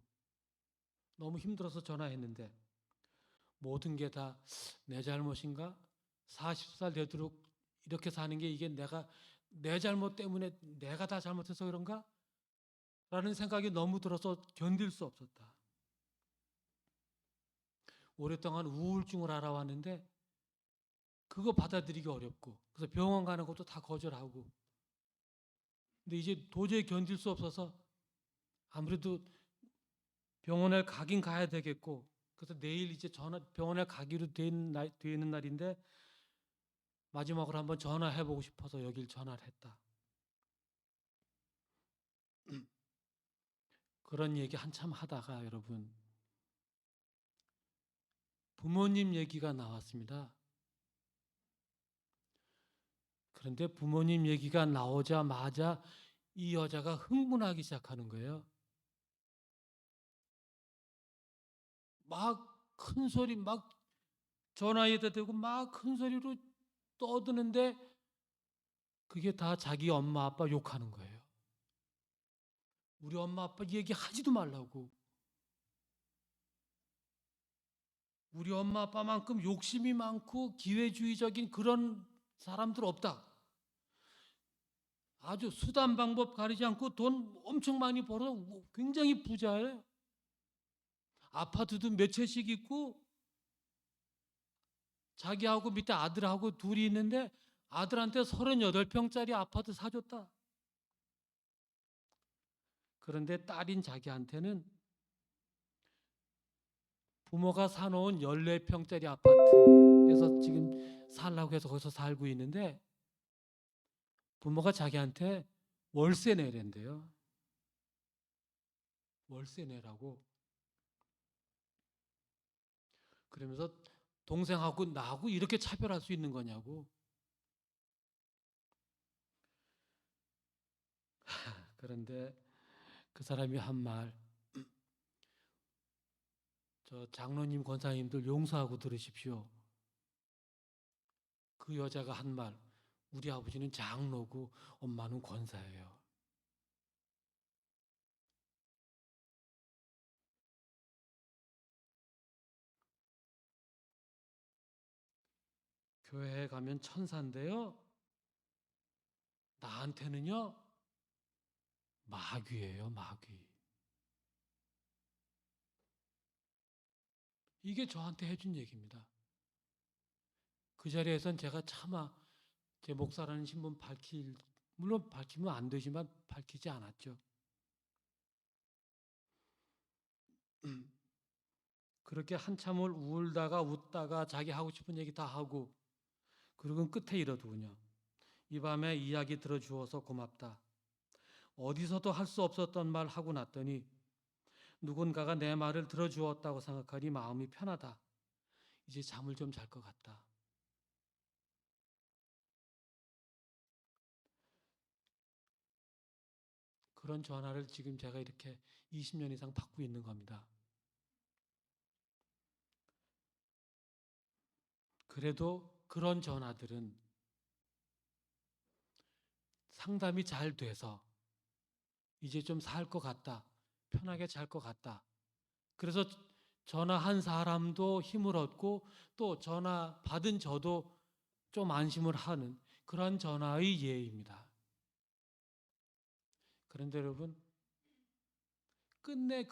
너무 힘들어서 전화했는데 모든 게 다 내 잘못인가? 40살 되도록 이렇게 사는 게 이게 내 잘못 때문에 내가 다 잘못해서 그런가? 라는 생각이 너무 들어서 견딜 수 없었다. 오랫동안 우울증을 알아왔는데 그거 받아들이기 어렵고 그래서 병원 가는 것도 다 거절하고 근데 이제 도저히 견딜 수 없어서 아무래도 병원에 가긴 가야 되겠고 그래서 내일 이제 병원에 가기로 돼 있는 날인데 마지막으로 한번 전화해보고 싶어서 여길 전화를 했다. 그런 얘기 한참 하다가 여러분 부모님 얘기가 나왔습니다. 그런데 부모님 얘기가 나오자마자 이 여자가 흥분하기 시작하는 거예요. 막 큰 소리, 막 전화에다 대고 막 큰 소리로 떠드는데 그게 다 자기 엄마 아빠 욕하는 거예요. 우리 엄마 아빠 얘기하지도 말라고. 우리 엄마 아빠만큼 욕심이 많고 기회주의적인 그런 사람들 없다. 아주 수단 방법 가리지 않고 돈 엄청 많이 벌어 굉장히 부자예요. 아파트도 몇 채씩 있고 자기하고 밑에 아들하고 둘이 있는데 아들한테 38평짜리 아파트 사줬다. 그런데 딸인 자기한테는 부모가 사놓은 14평짜리 아파트에서 지금 살라고 해서 거기서 살고 있는데 부모가 자기한테 월세 내랜대요. 월세 내라고. 그러면서 동생하고 나하고 이렇게 차별할 수 있는 거냐고. 그런데 그 사람이 한 말, 저 장로님, 권사님들 용서하고 들으십시오. 그 여자가 한 말, 우리 아버지는 장로고 엄마는 권사예요. 교회에 가면 천사인데요. 나한테는요, 마귀예요, 마귀. 이게 저한테 해준 얘기입니다. 그 자리에선 제가 차마 제 목사라는 신분 물론 밝히면 안 되지만 밝히지 않았죠. 그렇게 한참을 울다가 웃다가 자기 하고 싶은 얘기 다 하고 그러고 끝에 이러더군요. 이 밤에 이야기 들어주어서 고맙다. 어디서도 할 수 없었던 말 하고 났더니 누군가가 내 말을 들어주었다고 생각하니 마음이 편하다. 이제 잠을 좀 잘 것 같다. 그런 전화를 지금 제가 이렇게 20년 이상 받고 있는 겁니다. 그래도 그런 전화들은 상담이 잘 돼서 이제 좀 살 것 같다. 편하게 잘 것 같다. 그래서 전화한 사람도 힘을 얻고 또 전화 받은 저도 좀 안심을 하는 그런 전화의 예입니다. 그런데 여러분, 끝내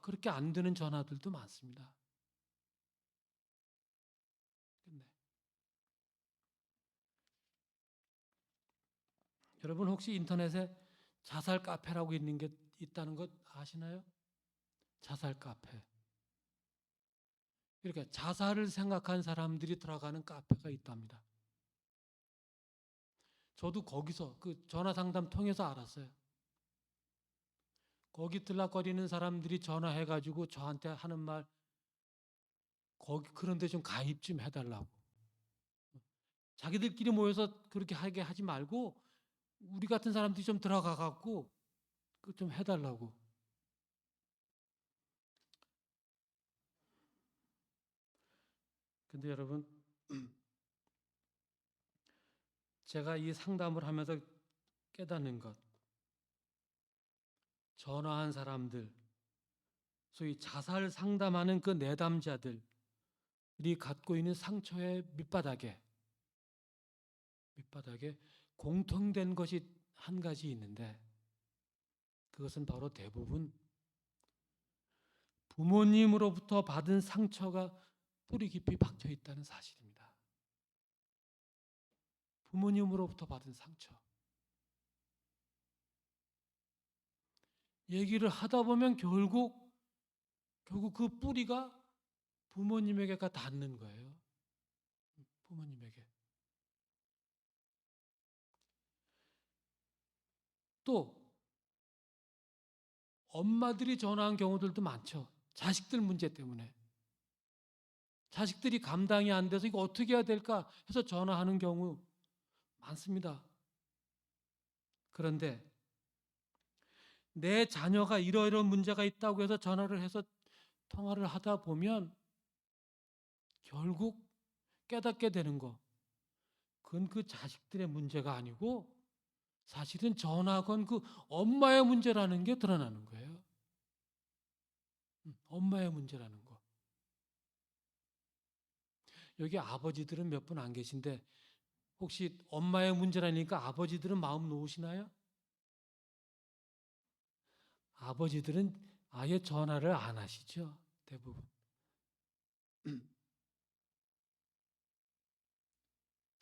그렇게 안 되는 전화들도 많습니다. 끝내. 여러분 혹시 인터넷에 자살 카페라고 있는 게 있다는 것 아시나요? 자살 카페. 이렇게 자살을 생각한 사람들이 들어가는 카페가 있답니다. 저도 거기서 그 전화 상담 통해서 알았어요. 거기 들락거리는 사람들이 전화해가지고 저한테 하는 말, 거기 그런데 좀 가입 좀 해달라고. 자기들끼리 모여서 그렇게 하게 하지 말고 우리 같은 사람들이 좀 들어가갖고 좀 해달라고. 근데 여러분, 제가 이 상담을 하면서 깨닫는 것, 전화한 사람들, 소위 자살 상담하는 그 내담자들이 갖고 있는 상처의 밑바닥에 공통된 것이 한 가지 있는데 그것은 바로 대부분 부모님으로부터 받은 상처가 뿌리 깊이 박혀 있다는 사실입니다. 부모님으로부터 받은 상처. 얘기를 하다 보면 결국 그 뿌리가 부모님에게가 닿는 거예요. 부모님에게. 또 엄마들이 전화한 경우들도 많죠. 자식들 문제 때문에. 자식들이 감당이 안 돼서 이거 어떻게 해야 될까 해서 전화하는 경우 많습니다. 그런데 내 자녀가 이러이러한 문제가 있다고 해서 전화를 해서 통화를 하다 보면 결국 깨닫게 되는 거. 그건 그 자식들의 문제가 아니고 사실은 전화건 그 엄마의 문제라는 게 드러나는 거예요. 엄마의 문제라는 거. 여기 아버지들은 몇 분 안 계신데 혹시 엄마의 문제라니까 아버지들은 마음 놓으시나요? 아버지들은 아예 전화를 안 하시죠. 대부분.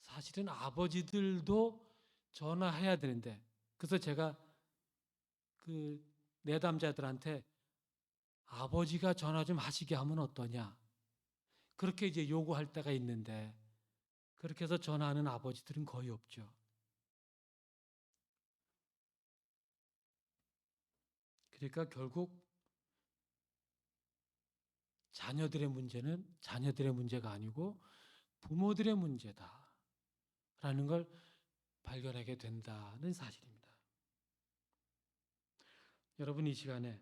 사실은 아버지들도 전화해야 되는데 그래서 제가 그 내담자들한테 아버지가 전화 좀 하시게 하면 어떠냐 그렇게 이제 요구할 때가 있는데 그렇게 해서 전화하는 아버지들은 거의 없죠. 그러니까 결국 자녀들의 문제는 자녀들의 문제가 아니고 부모들의 문제다라는 걸 발견하게 된다는 사실입니다. 여러분 이 시간에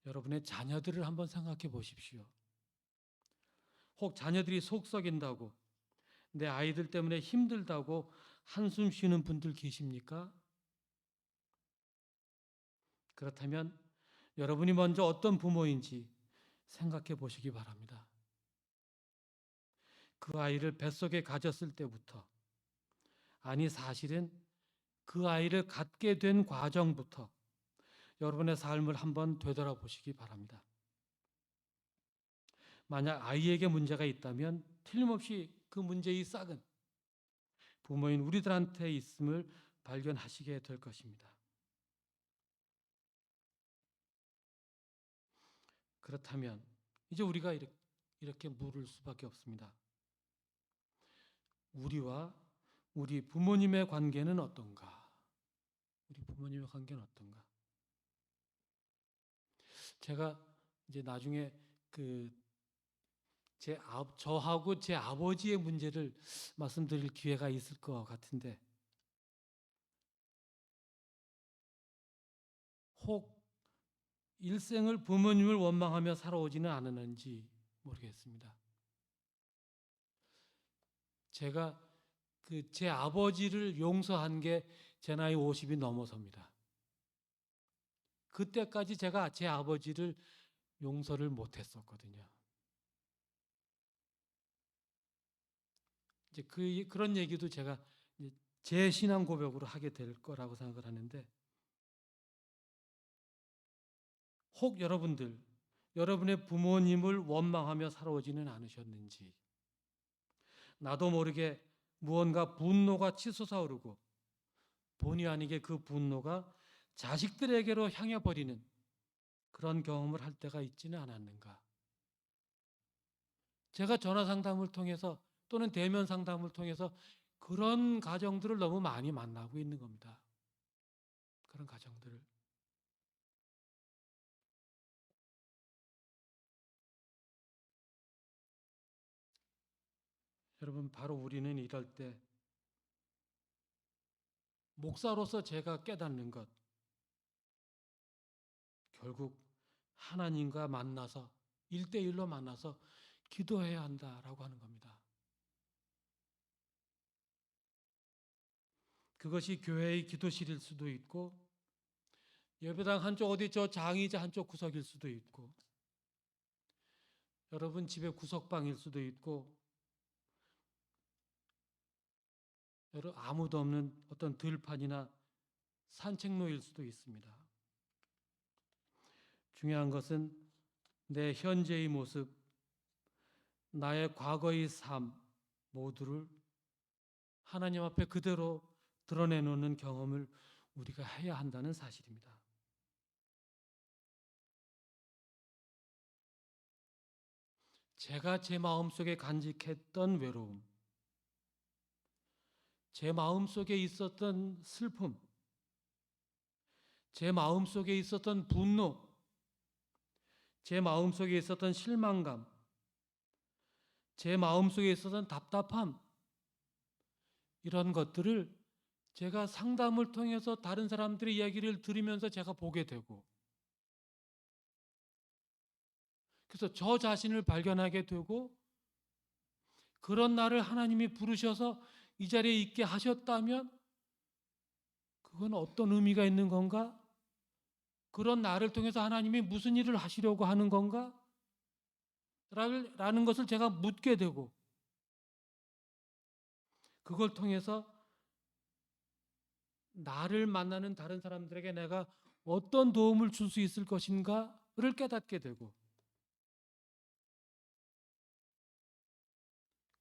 여러분의 자녀들을 한번 생각해 보십시오. 혹 자녀들이 속 썩인다고 내 아이들 때문에 힘들다고 한숨 쉬는 분들 계십니까? 그렇다면 여러분이 먼저 어떤 부모인지 생각해 보시기 바랍니다. 그 아이를 뱃속에 가졌을 때부터 아니 사실은 그 아이를 갖게 된 과정부터 여러분의 삶을 한번 되돌아보시기 바랍니다. 만약 아이에게 문제가 있다면 틀림없이 그 문제의 싹은 부모인 우리들한테 있음을 발견하시게 될 것입니다. 그렇다면 이제 우리가 이렇게 물을 수밖에 없습니다. 우리와 우리 부모님의 관계는 어떤가? 우리 부모님의 관계는 어떤가? 제가 이제 나중에 저하고 제 아버지의 문제를 말씀드릴 기회가 있을 것 같은데, 혹 일생을 부모님을 원망하며 살아오지는 않았는지 모르겠습니다. 제가 제 아버지를 용서한 게 제 나이 50이 넘어서입니다. 그때까지 제가 제 아버지를 용서를 못했었거든요. 이제 그런 얘기도 제가 이제 제 신앙 고백으로 하게 될 거라고 생각을 하는데, 혹 여러분의 부모님을 원망하며 살아오지는 않으셨는지, 나도 모르게 무언가 분노가 치솟아오르고 본의 아니게 그 분노가 자식들에게로 향해 버리는 그런 경험을 할 때가 있지는 않았는가. 제가 전화 상담을 통해서 또는 대면 상담을 통해서 그런 가정들을 너무 많이 만나고 있는 겁니다. 그런 가정들을. 여러분, 바로 우리는 이럴 때 목사로서 제가 깨닫는 것, 결국 하나님과 만나서 1대1로 만나서 기도해야 한다라고 하는 겁니다. 그것이 교회의 기도실일 수도 있고, 예배당 한쪽 어디 저 장의자 한쪽 구석일 수도 있고, 여러분 집의 구석방일 수도 있고, 아무도 없는 어떤 들판이나 산책로일 수도 있습니다. 중요한 것은 내 현재의 모습, 나의 과거의 삶 모두를 하나님 앞에 그대로 드러내놓는 경험을 우리가 해야 한다는 사실입니다. 제가 제 마음속에 간직했던 외로움, 제 마음속에 있었던 슬픔, 제 마음속에 있었던 분노, 제 마음속에 있었던 실망감, 제 마음속에 있었던 답답함, 이런 것들을 제가 상담을 통해서 다른 사람들의 이야기를 들으면서 제가 보게 되고, 그래서 저 자신을 발견하게 되고, 그런 나를 하나님이 부르셔서 이 자리에 있게 하셨다면 그건 어떤 의미가 있는 건가? 그런 나를 통해서 하나님이 무슨 일을 하시려고 하는 건가? 라는 것을 제가 묻게 되고, 그걸 통해서 나를 만나는 다른 사람들에게 내가 어떤 도움을 줄 수 있을 것인가를 깨닫게 되고,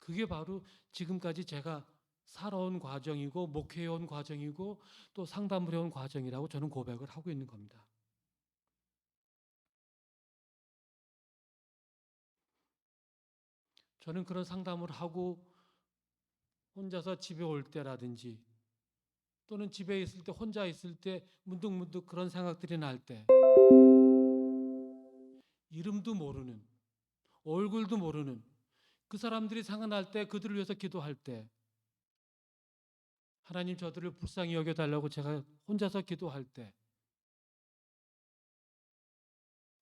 그게 바로 지금까지 제가 살아온 과정이고 목회해온 과정이고 또 상담을 해온 과정이라고 저는 고백을 하고 있는 겁니다. 저는 그런 상담을 하고 혼자서 집에 올 때라든지 또는 집에 있을 때 혼자 있을 때 문득문득 그런 생각들이 날 때, 이름도 모르는, 얼굴도 모르는 그 사람들이 생각날 때, 그들을 위해서 기도할 때, 하나님 저들을 불쌍히 여겨달라고 제가 혼자서 기도할 때,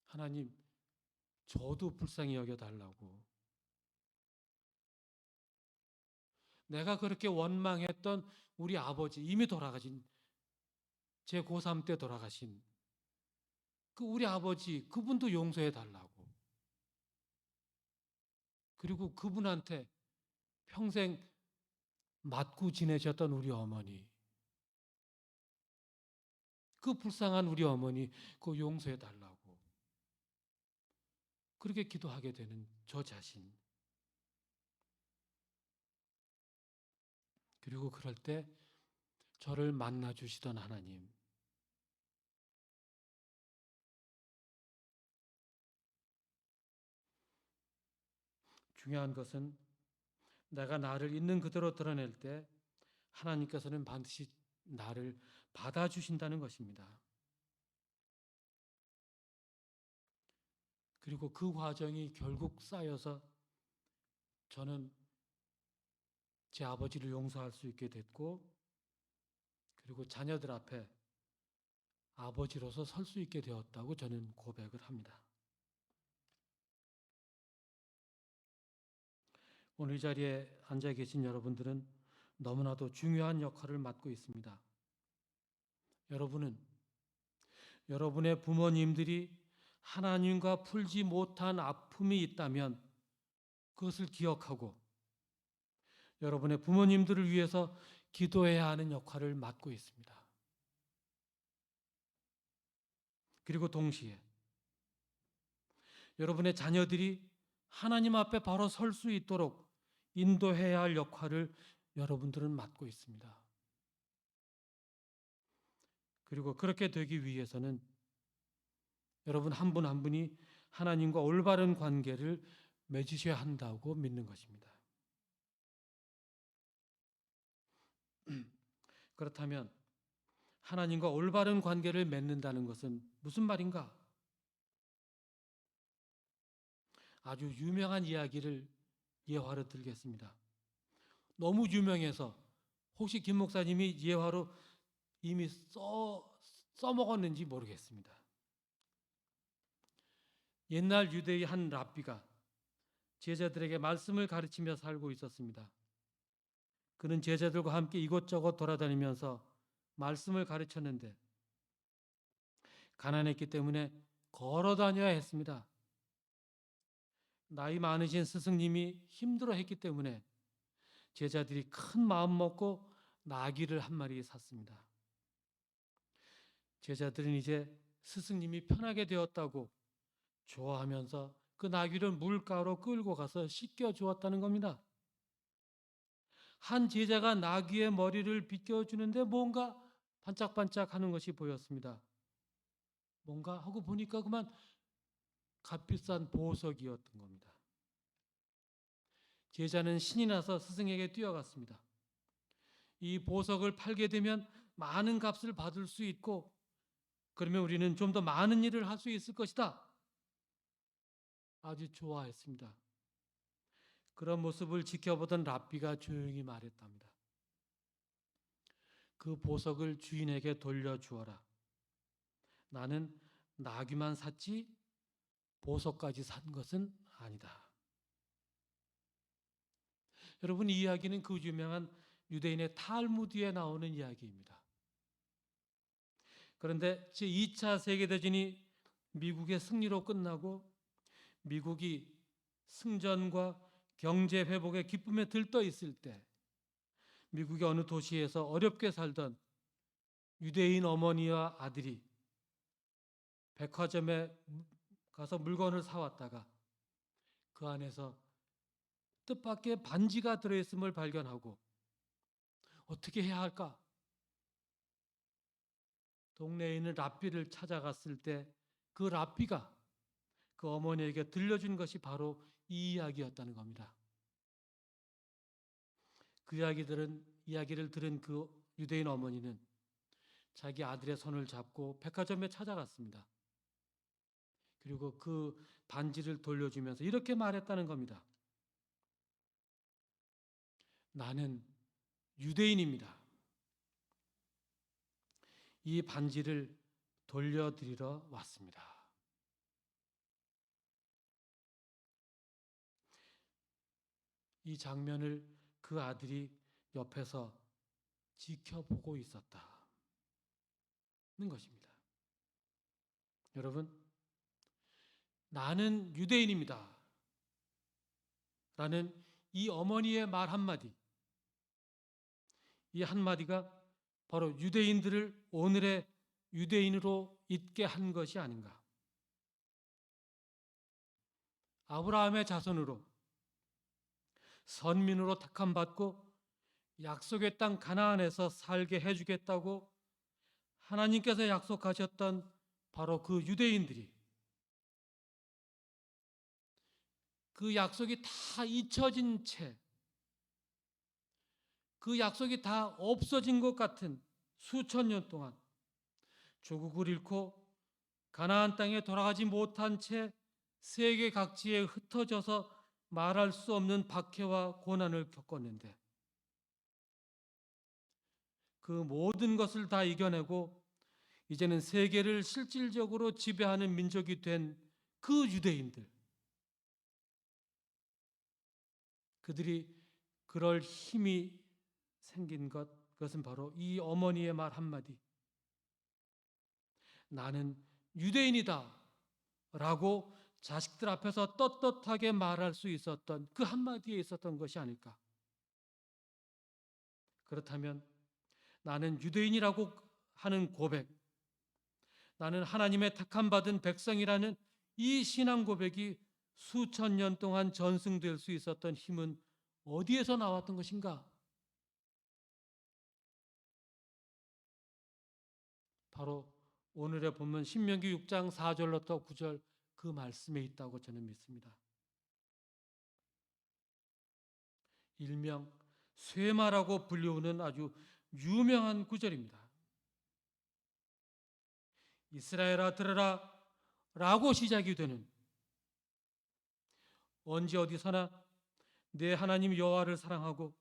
하나님 저도 불쌍히 여겨달라고, 내가 그렇게 원망했던 우리 아버지, 이미 돌아가신, 제 고3 때 돌아가신 그 우리 아버지, 그분도 용서해 달라고, 그리고 그분한테 평생 맞고 지내셨던 우리 어머니, 그 불쌍한 우리 어머니 그 용서해 달라고 그렇게 기도하게 되는 저 자신, 그리고 그럴 때 저를 만나 주시던 하나님, 중요한 것은 내가 나를 있는 그대로 드러낼 때 하나님께서는 반드시 나를 받아주신다는 것입니다. 그리고 그 과정이 결국 쌓여서 저는 제 아버지를 용서할 수 있게 됐고, 그리고 자녀들 앞에 아버지로서 설 수 있게 되었다고 저는 고백을 합니다. 오늘 이 자리에 앉아 계신 여러분들은 너무나도 중요한 역할을 맡고 있습니다. 여러분은 여러분의 부모님들이 하나님과 풀지 못한 아픔이 있다면 그것을 기억하고 여러분의 부모님들을 위해서 기도해야 하는 역할을 맡고 있습니다. 그리고 동시에 여러분의 자녀들이 하나님 앞에 바로 설 수 있도록 인도해야 할 역할을 여러분들은 맡고 있습니다. 그리고 그렇게 되기 위해서는 여러분 한 분 한 분이 하나님과 올바른 관계를 맺으셔야 한다고 믿는 것입니다. 그렇다면 하나님과 올바른 관계를 맺는다는 것은 무슨 말인가? 아주 유명한 이야기를 예화로 들겠습니다. 너무 유명해서 혹시 김 목사님이 예화로 이미 써먹었는지 모르겠습니다. 옛날 유대의 한 랍비가 제자들에게 말씀을 가르치며 살고 있었습니다. 그는 제자들과 함께 이곳저곳 돌아다니면서 말씀을 가르쳤는데 가난했기 때문에 걸어 다녀야 했습니다. 나이 많으신 스승님이 힘들어했기 때문에 제자들이 큰 마음 먹고 나귀를 한 마리 샀습니다. 제자들은 이제 스승님이 편하게 되었다고 좋아하면서 그 나귀를 물가로 끌고 가서 씻겨 주었다는 겁니다. 한 제자가 나귀의 머리를 빗겨주는데 뭔가 반짝반짝하는 것이 보였습니다. 뭔가 하고 보니까 그만 값비싼 보석이었던 겁니다. 제자는 신이 나서 스승에게 뛰어갔습니다. 이 보석을 팔게 되면 많은 값을 받을 수 있고 그러면 우리는 좀 더 많은 일을 할 수 있을 것이다. 아주 좋아했습니다. 그런 모습을 지켜보던 랍비가 조용히 말했답니다. 그 보석을 주인에게 돌려주어라. 나는 나귀만 샀지 보석까지 산 것은 아니다. 여러분, 이 이야기는 그 유명한 유대인의 탈무드에 나오는 이야기입니다. 그런데 제2차 세계대전이 미국의 승리로 끝나고 미국이 승전과 경제 회복의 기쁨에 들떠 있을 때 미국의 어느 도시에서 어렵게 살던 유대인 어머니와 아들이 백화점에 가서 물건을 사왔다가 그 안에서 뜻밖의 반지가 들어있음을 발견하고 어떻게 해야 할까? 동네에 있는 랍비를 찾아갔을 때 그 랍비가 그 어머니에게 들려준 것이 바로 이 이야기였다는 겁니다. 그 이야기를 들은 그 유대인 어머니는 자기 아들의 손을 잡고 백화점에 찾아갔습니다. 그리고 그 반지를 돌려주면서 이렇게 말했다는 겁니다. 나는 유대인입니다. 이 반지를 돌려드리러 왔습니다. 이 장면을 그 아들이 옆에서 지켜보고 있었다는 것입니다. 여러분, 나는 유대인입니다. 라는 이 어머니의 말 한마디, 이 한마디가 바로 유대인들을 오늘의 유대인으로 있게 한 것이 아닌가. 아브라함의 자손으로 선민으로 택함받고 약속의 땅 가나안에서 살게 해주겠다고 하나님께서 약속하셨던 바로 그 유대인들이 그 약속이 다 잊혀진 채 그 약속이 다 없어진 것 같은 수천 년 동안 조국을 잃고 가나안 땅에 돌아가지 못한 채 세계 각지에 흩어져서 말할 수 없는 박해와 고난을 겪었는데 그 모든 것을 다 이겨내고 이제는 세계를 실질적으로 지배하는 민족이 된 그 유대인들, 그들이 그럴 힘이 생긴 그것은 바로 이 어머니의 말 한마디, 나는 유대인이다 라고 자식들 앞에서 떳떳하게 말할 수 있었던 그 한마디에 있었던 것이 아닐까. 그렇다면 나는 유대인이라고 하는 고백, 나는 하나님의 택함 받은 백성이라는 이 신앙 고백이 수천 년 동안 전승될 수 있었던 힘은 어디에서 나왔던 것인가? 바로 오늘의 본문 신명기 6장 4절부터 9절 그 말씀에 있다고 저는 믿습니다. 일명 쇠마라고 불리우는 아주 유명한 구절입니다. 이스라엘아 들으라 라고 시작이 되는, 언제 어디서나 내 하나님 여호와를 사랑하고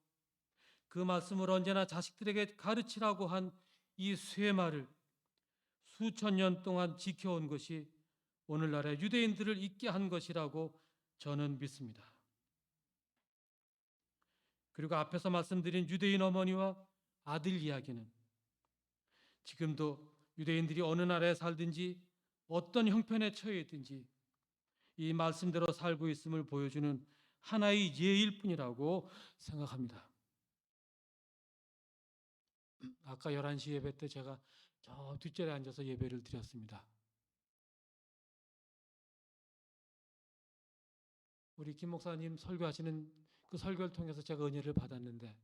그 말씀을 언제나 자식들에게 가르치라고 한 이 쇠마를 수천 년 동안 지켜온 것이 오늘날의 유대인들을 있게 한 것이라고 저는 믿습니다. 그리고 앞에서 말씀드린 유대인 어머니와 아들 이야기는 지금도 유대인들이 어느 나라에 살든지 어떤 형편에 처해 있든지 이 말씀대로 살고 있음을 보여주는 하나의 예일 뿐이라고 생각합니다. 아까 11시 예배 때 제가 저 뒷자리에 앉아서 예배를 드렸습니다. 우리 김 목사님 설교하시는 그 설교를 통해서 제가 은혜를 받았는데,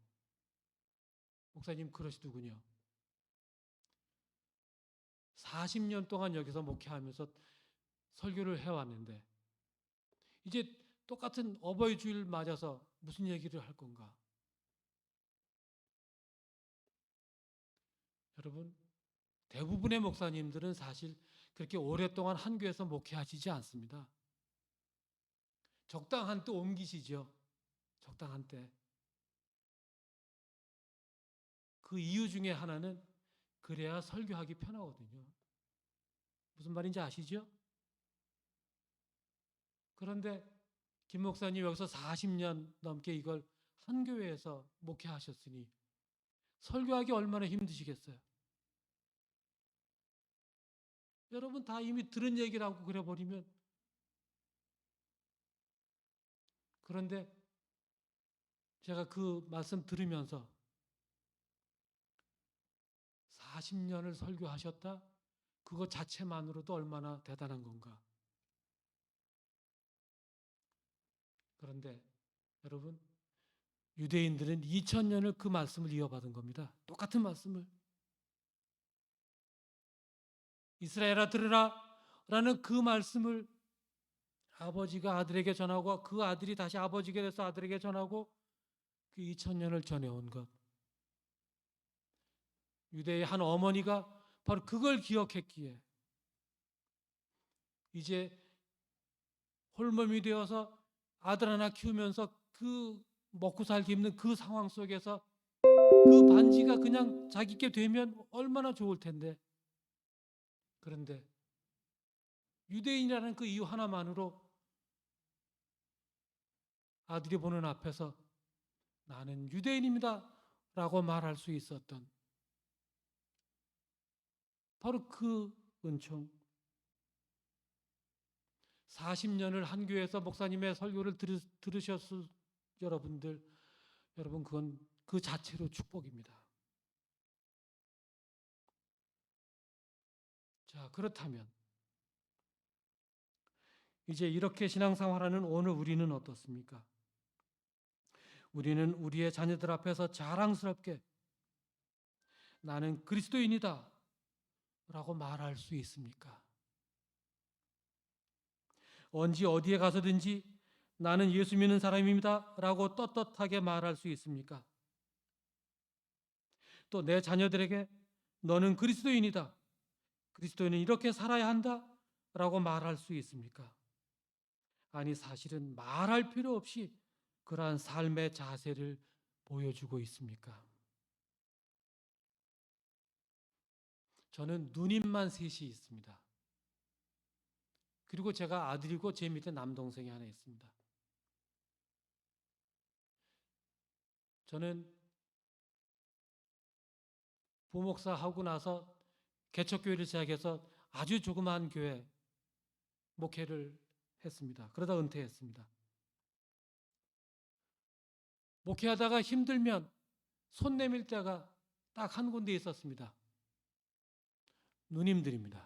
목사님 그러시더군요. 40년 동안 여기서 목회하면서 설교를 해왔는데 이제 똑같은 어버이 주일 맞아서 무슨 얘기를 할 건가? 여러분, 대부분의 목사님들은 사실 그렇게 오랫동안 한 교회에서 목회하시지 않습니다. 적당한 때 옮기시죠. 적당한 때. 그 이유 중에 하나는 그래야 설교하기 편하거든요. 무슨 말인지 아시죠? 그런데 김 목사님 여기서 40년 넘게 이걸 한 교회에서 목회하셨으니 설교하기 얼마나 힘드시겠어요? 여러분 다 이미 들은 얘기라고 그래 버리면, 그런데 제가 그 말씀 들으면서 40년을 설교하셨다? 그거 자체만으로도 얼마나 대단한 건가. 그런데 여러분, 유대인들은 2000년을 그 말씀을 이어받은 겁니다. 똑같은 말씀을. 이스라엘아 들으라 라는 그 말씀을 아버지가 아들에게 전하고 그 아들이 다시 아버지가 돼서 아들에게 전하고 그 2000년을 전해온 것. 유대의 한 어머니가 바로 그걸 기억했기에 이제 홀몸이 되어서 아들 하나 키우면서 그 먹고 살기 힘든 그 상황 속에서 그 반지가 그냥 자기께 되면 얼마나 좋을 텐데, 그런데 유대인이라는 그 이유 하나만으로 아들이 보는 앞에서 나는 유대인입니다 라고 말할 수 있었던 바로 그 은총. 40년을 한 교회에서 목사님의 설교를 들으셨을 여러분들, 여러분 그건 그 자체로 축복입니다. 자, 그렇다면 이제 이렇게 신앙생활하는 오늘 우리는 어떻습니까? 우리는 우리의 자녀들 앞에서 자랑스럽게 나는 그리스도인이다 라고 말할 수 있습니까? 언제 어디에 가서든지 나는 예수 믿는 사람입니다 라고 떳떳하게 말할 수 있습니까? 또 내 자녀들에게 너는 그리스도인이다, 그리스도인은 이렇게 살아야 한다 라고 말할 수 있습니까? 아니, 사실은 말할 필요 없이 그러한 삶의 자세를 보여주고 있습니까? 저는 누님만 셋이 있습니다. 그리고 제가 아들이고 제 밑에 남동생이 하나 있습니다. 저는 부목사 하고 나서 개척교회를 시작해서 아주 조그마한 교회 목회를 했습니다. 그러다 은퇴했습니다. 목회하다가 힘들면 손 내밀 때가 딱 한 군데 있었습니다. 누님들입니다.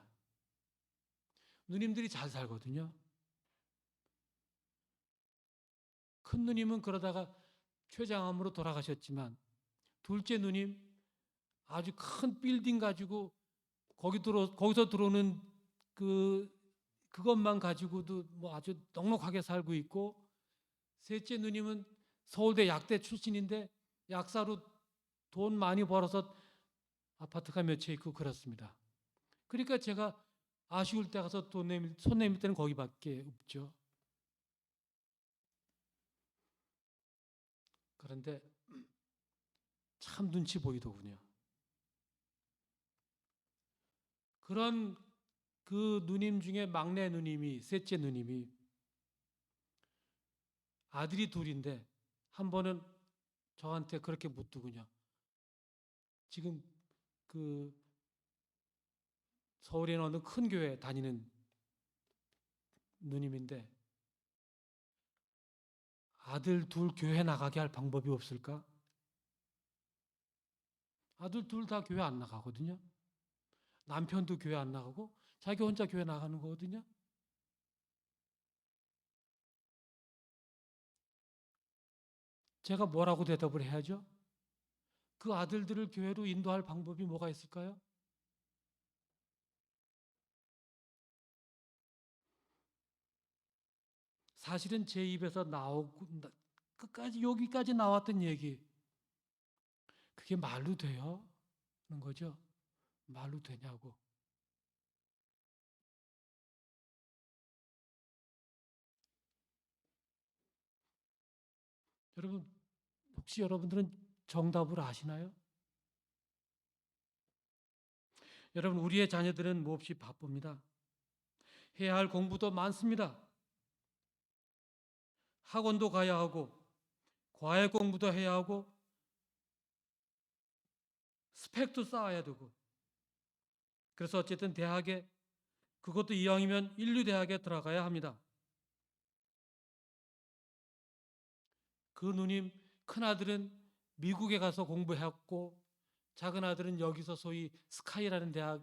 누님들이 잘 살거든요. 큰 누님은 그러다가 췌장암으로 돌아가셨지만 둘째 누님 아주 큰 빌딩 가지고 거기서 들어오는 그것만 가지고도 뭐 아주 넉넉하게 살고 있고, 셋째 누님은 서울대 약대 출신인데 약사로 돈 많이 벌어서 아파트가 몇 채 있고 그렇습니다. 그러니까 제가 아쉬울 때 가서 손 내밀 때는 거기밖에 없죠. 그런데 참 눈치 보이더군요. 그런 그 누님 중에 막내 누님이, 셋째 누님이 아들이 둘인데 한 번은 저한테 그렇게 묻더군요. 지금 그 서울에 있는 어느 큰 교회 다니는 누님인데 아들 둘 교회 나가게 할 방법이 없을까? 아들 둘 다 교회 안 나가거든요. 남편도 교회 안 나가고 자기 혼자 교회 나가는 거거든요. 제가 뭐라고 대답을 해야죠? 그 아들들을 교회로 인도할 방법이 뭐가 있을까요? 사실은 제 입에서 나오고 끝까지 여기까지 나왔던 얘기, 그게 말로 돼요? 하는 거죠. 말로 되냐고. 여러분, 혹시 여러분들은 정답을 아시나요? 여러분, 우리의 자녀들은 몹시 바쁩니다. 해야 할 공부도 많습니다. 학원도 가야 하고 과외 공부도 해야 하고 스펙도 쌓아야 되고, 그래서 어쨌든 대학에, 그것도 이왕이면 인류대학에 들어가야 합니다. 그 누님 큰아들은 미국에 가서 공부했고 작은 아들은 여기서 소위 스카이라는 대학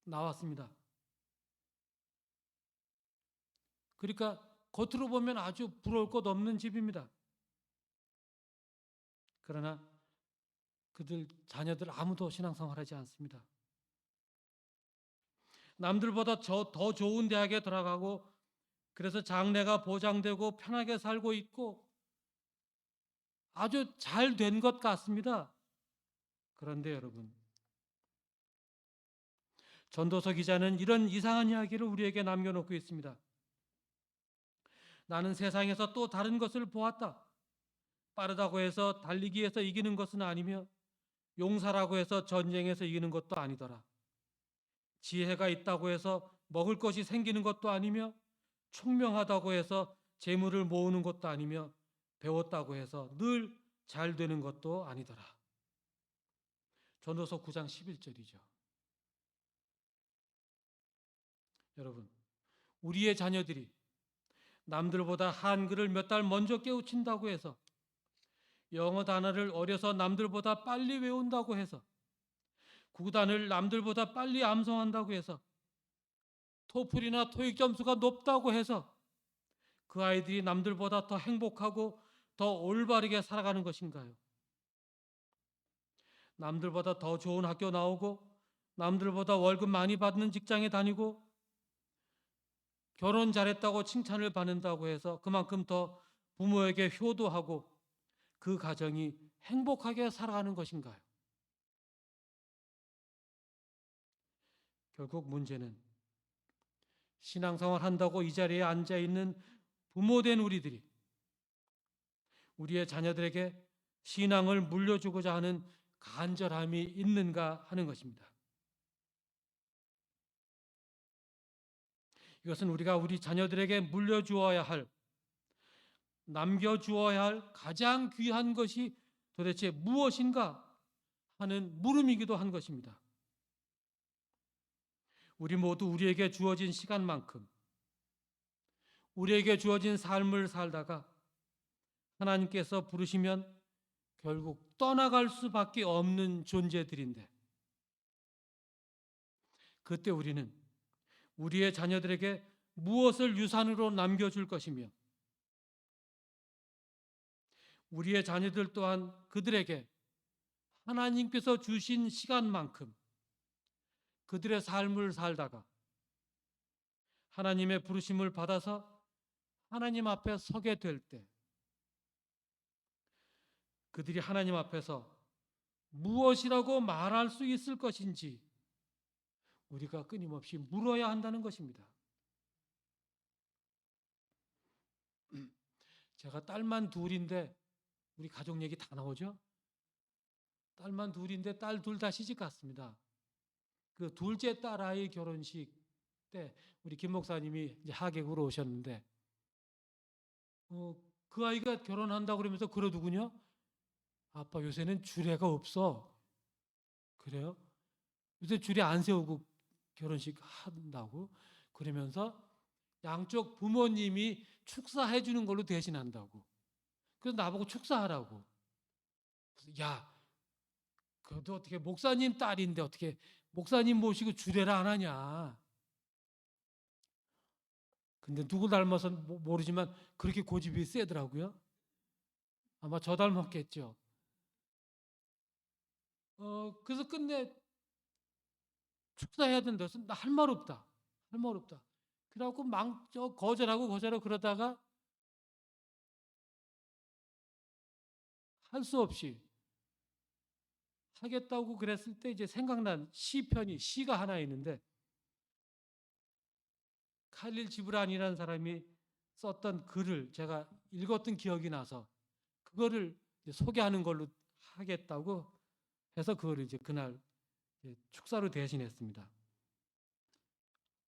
나왔습니다. 그러니까 겉으로 보면 아주 부러울 것 없는 집입니다. 그러나 그들 자녀들 아무도 신앙생활하지 않습니다. 남들보다 더 좋은 대학에 들어가고 그래서 장래가 보장되고 편하게 살고 있고 아주 잘 된 것 같습니다. 그런데 여러분, 전도서 기자는 이런 이상한 이야기를 우리에게 남겨놓고 있습니다. 나는 세상에서 또 다른 것을 보았다. 빠르다고 해서 달리기에서 이기는 것은 아니며 용사라고 해서 전쟁에서 이기는 것도 아니더라. 지혜가 있다고 해서 먹을 것이 생기는 것도 아니며 총명하다고 해서 재물을 모으는 것도 아니며 배웠다고 해서 늘 잘 되는 것도 아니더라. 전도서 9장 11절이죠. 여러분, 우리의 자녀들이 남들보다 한글을 몇 달 먼저 깨우친다고 해서, 영어 단어를 어려서 남들보다 빨리 외운다고 해서, 구단을 남들보다 빨리 암송한다고 해서, 토플이나 토익 점수가 높다고 해서 그 아이들이 남들보다 더 행복하고 더 올바르게 살아가는 것인가요? 남들보다 더 좋은 학교 나오고 남들보다 월급 많이 받는 직장에 다니고 결혼 잘했다고 칭찬을 받는다고 해서 그만큼 더 부모에게 효도하고 그 가정이 행복하게 살아가는 것인가요? 결국 문제는 신앙생활 한다고 이 자리에 앉아 있는 부모된 우리들이 우리의 자녀들에게 신앙을 물려주고자 하는 간절함이 있는가 하는 것입니다. 이것은 우리가 우리 자녀들에게 물려주어야 할, 남겨주어야 할 가장 귀한 것이 도대체 무엇인가 하는 물음이기도 한 것입니다. 우리 모두 우리에게 주어진 시간만큼, 우리에게 주어진 삶을 살다가 하나님께서 부르시면 결국 떠나갈 수밖에 없는 존재들인데, 그때 우리는 우리의 자녀들에게 무엇을 유산으로 남겨줄 것이며, 우리의 자녀들 또한 그들에게 하나님께서 주신 시간만큼 그들의 삶을 살다가 하나님의 부르심을 받아서 하나님 앞에 서게 될 때, 그들이 하나님 앞에서 무엇이라고 말할 수 있을 것인지 우리가 끊임없이 물어야 한다는 것입니다. 제가 딸만 둘인데 우리 가족 얘기 다 나오죠? 딸만 둘인데 딸 둘 다 시집 갔습니다. 그 둘째 딸 아이 결혼식 때 우리 김 목사님이 이제 하객으로 오셨는데 그 아이가 결혼한다고 그러면서 그러더군요. 아빠 요새는 주례가 없어. 그래요? 요새 주례 안 세우고 결혼식 한다고? 그러면서 양쪽 부모님이 축사해 주는 걸로 대신한다고. 그래서 나보고 축사하라고. 야, 그래도 어떻게 목사님 딸인데 어떻게 목사님 모시고 주례를 안 하냐. 근데 누구 닮아서 모르지만 그렇게 고집이 세더라고요. 아마 저 닮았겠죠. 그래서 끝내 축사해야 된다. 그래서 나 할 말 없다. 할 말 없다. 그래갖고 거절하고 그러다가 할 수 없이 하겠다고 그랬을 때 이제 생각난 시가 하나 있는데, 칼릴 지브란이라는 사람이 썼던 글을 제가 읽었던 기억이 나서 그거를 소개하는 걸로 하겠다고 해서 그거를 이제 그날 축사로 대신했습니다.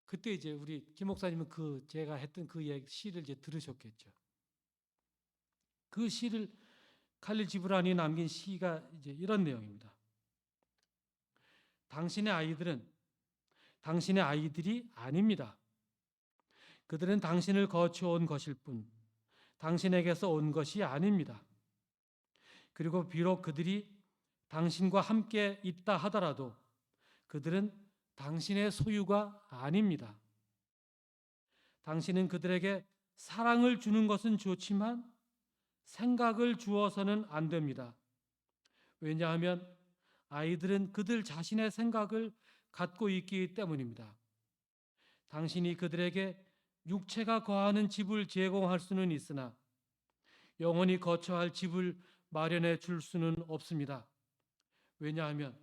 그때 이제 우리 김 목사님은 제가 했던 그 시를 이제 들으셨겠죠. 그 시를 칼릴 지브란이 남긴 시가 이제 이런 내용입니다. 당신의 아이들은 당신의 아이들이 아닙니다. 그들은 당신을 거쳐온 것일 뿐 당신에게서 온 것이 아닙니다. 그리고 비록 그들이 당신과 함께 있다 하더라도 그들은 당신의 소유가 아닙니다. 당신은 그들에게 사랑을 주는 것은 좋지만 생각을 주어서는 안 됩니다. 왜냐하면 아이들은 그들 자신의 생각을 갖고 있기 때문입니다. 당신이 그들에게 육체가 거하는 집을 제공할 수는 있으나 영원히 거처할 집을 마련해 줄 수는 없습니다. 왜냐하면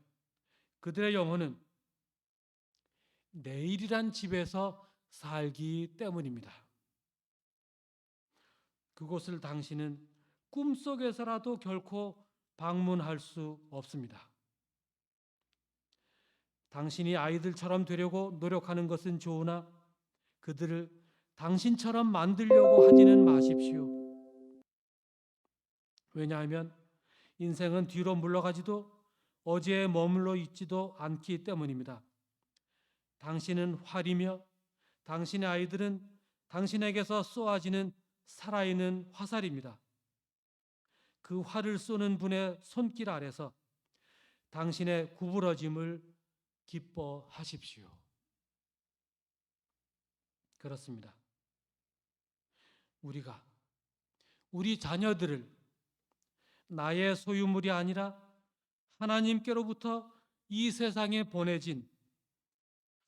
그들의 영혼은 내일이란 집에서 살기 때문입니다. 그곳을 당신은 꿈속에서라도 결코 방문할 수 없습니다. 당신이 아이들처럼 되려고 노력하는 것은 좋으나 그들을 당신처럼 만들려고 하지는 마십시오. 왜냐하면 인생은 뒤로 물러가지도 어제에 머물러 있지도 않기 때문입니다. 당신은 활이며 당신의 아이들은 당신에게서 쏘아지는 살아있는 화살입니다. 그 활을 쏘는 분의 손길 아래서 당신의 구부러짐을 기뻐하십시오. 그렇습니다. 우리가 우리 자녀들을 나의 소유물이 아니라 하나님께로부터 이 세상에 보내진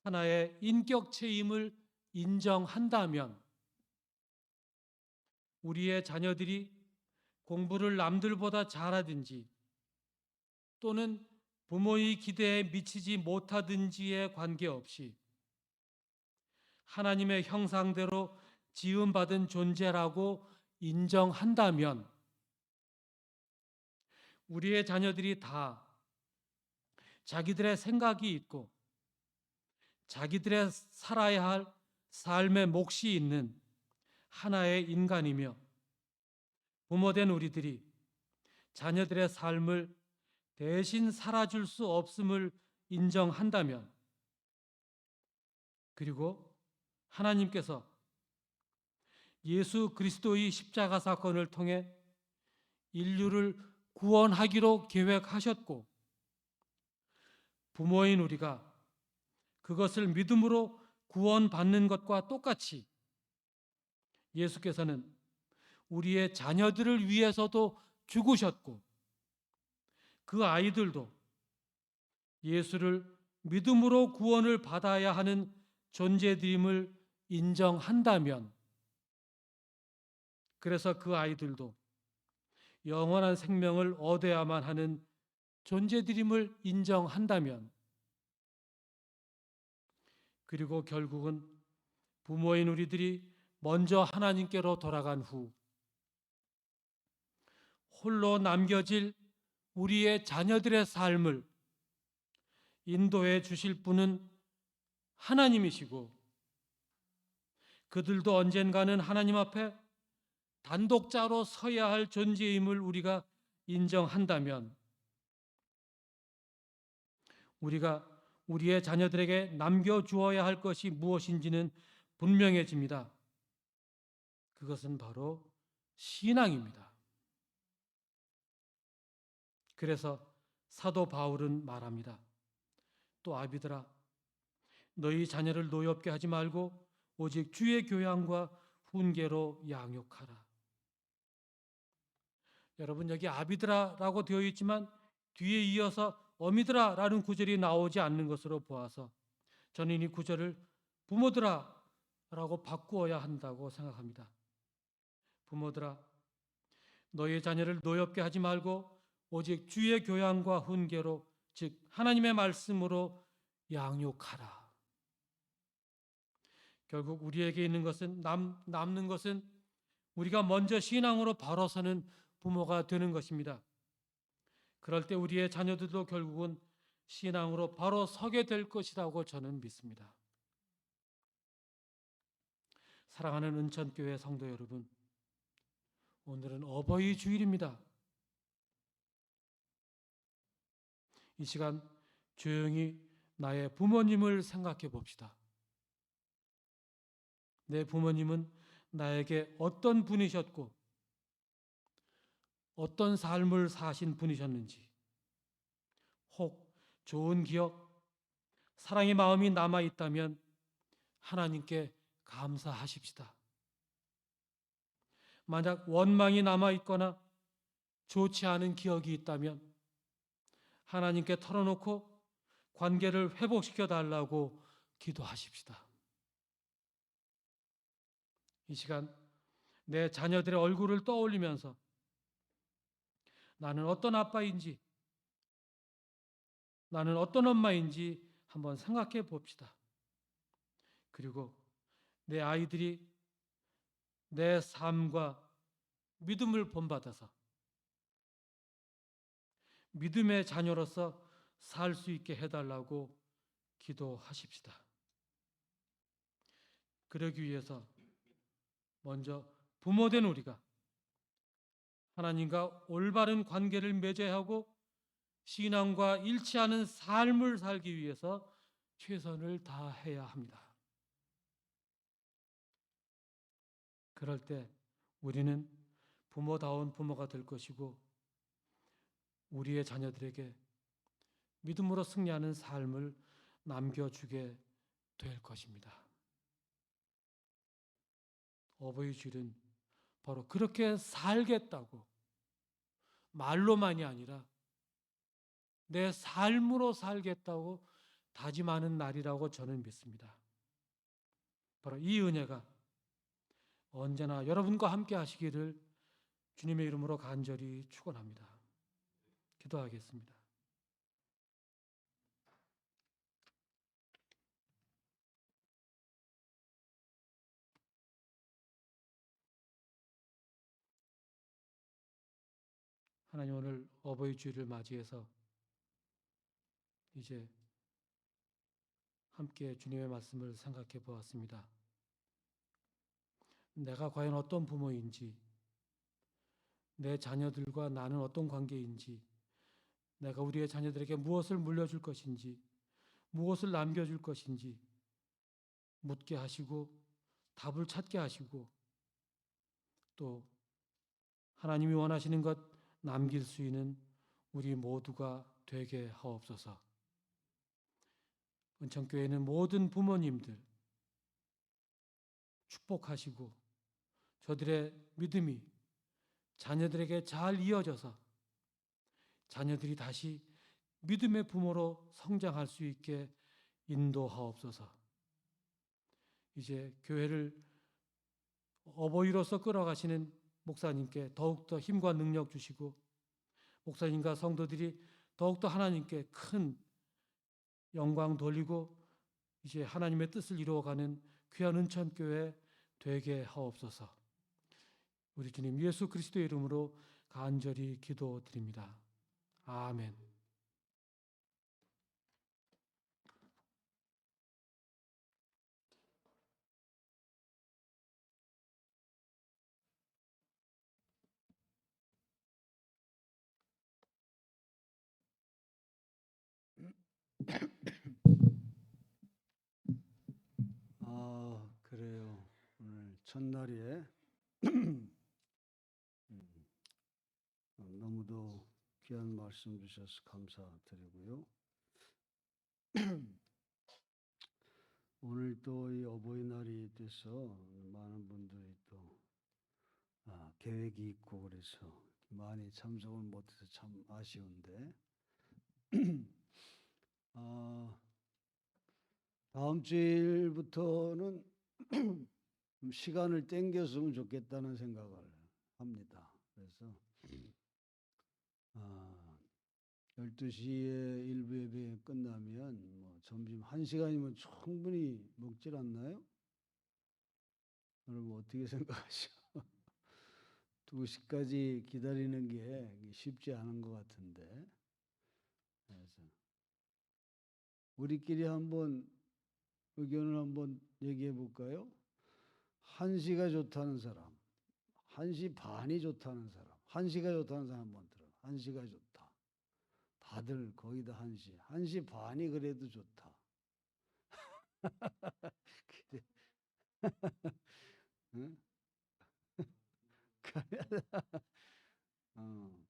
하나의 인격체임을 인정한다면 우리의 자녀들이 공부를 남들보다 잘하든지 또는 부모의 기대에 미치지 못하든지에 관계없이 하나님의 형상대로 지음받은 존재라고 인정한다면 우리의 자녀들이 다 자기들의 생각이 있고 자기들의 살아야 할 삶의 몫이 있는 하나의 인간이며 부모된 우리들이 자녀들의 삶을 대신 살아줄 수 없음을 인정한다면 그리고 하나님께서 예수 그리스도의 십자가 사건을 통해 인류를 구원하기로 계획하셨고 부모인 우리가 그것을 믿음으로 구원받는 것과 똑같이 예수께서는 우리의 자녀들을 위해서도 죽으셨고 그 아이들도 예수를 믿음으로 구원을 받아야 하는 존재됨을 인정한다면 그래서 그 아이들도 영원한 생명을 얻어야만 하는 존재들임을 인정한다면 그리고 결국은 부모인 우리들이 먼저 하나님께로 돌아간 후 홀로 남겨질 우리의 자녀들의 삶을 인도해 주실 분은 하나님이시고 그들도 언젠가는 하나님 앞에 단독자로 서야 할 존재임을 우리가 인정한다면 우리가 우리의 자녀들에게 남겨주어야 할 것이 무엇인지는 분명해집니다. 그것은 바로 신앙입니다. 그래서 사도 바울은 말합니다. 또 아비들아 너희 자녀를 노엽게 하지 말고 오직 주의 교양과 훈계로 양육하라. 여러분 여기 아비들아라고 되어 있지만 뒤에 이어서 어미들아라는 구절이 나오지 않는 것으로 보아서 저는 이 구절을 부모들아라고 바꾸어야 한다고 생각합니다. 부모들아 너희 자녀를 노엽게 하지 말고 오직 주의 교양과 훈계로 즉 하나님의 말씀으로 양육하라. 결국 우리에게 있는 것은 남는 것은 우리가 먼저 신앙으로 바로 서는 부모가 되는 것입니다. 그럴 때 우리의 자녀들도 결국은 신앙으로 바로 서게 될 것이라고 저는 믿습니다. 사랑하는 은천교회 성도 여러분, 오늘은 어버이 주일입니다. 이 시간 조용히 나의 부모님을 생각해 봅시다. 내 부모님은 나에게 어떤 분이셨고 어떤 삶을 사신 분이셨는지 혹 좋은 기억, 사랑의 마음이 남아있다면 하나님께 감사하십시다. 만약 원망이 남아있거나 좋지 않은 기억이 있다면 하나님께 털어놓고 관계를 회복시켜 달라고 기도하십시다. 이 시간 내 자녀들의 얼굴을 떠올리면서 나는 어떤 아빠인지 나는 어떤 엄마인지 한번 생각해 봅시다. 그리고 내 아이들이 내 삶과 믿음을 본받아서 믿음의 자녀로서 살 수 있게 해달라고 기도하십시다. 그러기 위해서 먼저 부모된 우리가 하나님과 올바른 관계를 맺어야 하고 신앙과 일치하는 삶을 살기 위해서 최선을 다해야 합니다. 그럴 때 우리는 부모다운 부모가 될 것이고 우리의 자녀들에게 믿음으로 승리하는 삶을 남겨주게 될 것입니다. 어버이 주일은 바로 그렇게 살겠다고 말로만이 아니라 내 삶으로 살겠다고 다짐하는 날이라고 저는 믿습니다. 바로 이 은혜가 언제나 여러분과 함께 하시기를 주님의 이름으로 간절히 축원합니다. 기도하겠습니다. 하나님 오늘 어버이 주일을 맞이해서 이제 함께 주님의 말씀을 생각해 보았습니다. 내가 과연 어떤 부모인지, 내 자녀들과 나는 어떤 관계인지, 내가 우리의 자녀들에게 무엇을 물려줄 것인지, 무엇을 남겨줄 것인지 묻게 하시고 답을 찾게 하시고 또 하나님이 원하시는 것 남길 수 있는 우리 모두가 되게 하옵소서. 은천교회는 모든 부모님들 축복하시고 저들의 믿음이 자녀들에게 잘 이어져서 자녀들이 다시 믿음의 부모로 성장할 수 있게 인도하옵소서. 이제 교회를 어버이로서 끌어가시는 목사님께 더욱더 힘과 능력 주시고 목사님과 성도들이 더욱더 하나님께 큰 영광 돌리고 이제 하나님의 뜻을 이루어가는 귀한 은천교회 되게 하옵소서. 우리 주님 예수 그리스도의 이름으로 간절히 기도드립니다. 아멘. 그래요. 오늘 첫날에 너무도 귀한 말씀 주셔서 감사드리고요. 오늘 또 이 어버이날이 돼서 많은 분들이 또 계획이 있고 그래서 많이 참석을 못해서 참 아쉬운데 다음 주일부터는 시간을 땡겼으면 좋겠다는 생각을 합니다. 그래서 12시에 일부 예배 끝나면 뭐 점심 1시간이면 충분히 먹질 않나요? 여러분 어떻게 생각하시죠? 2시까지 기다리는 게 쉽지 않은 것 같은데 그래서 우리끼리 한번 의견을 한번 얘기해 볼까요? 1시가 좋다는 사람, 1시 반이 좋다는 사람, 1시가 좋다는 사람 한번 들어. 1시가 좋다. 다들 거의 다 1시. 1시 반이 그래도 좋다. 그래. 응? 어,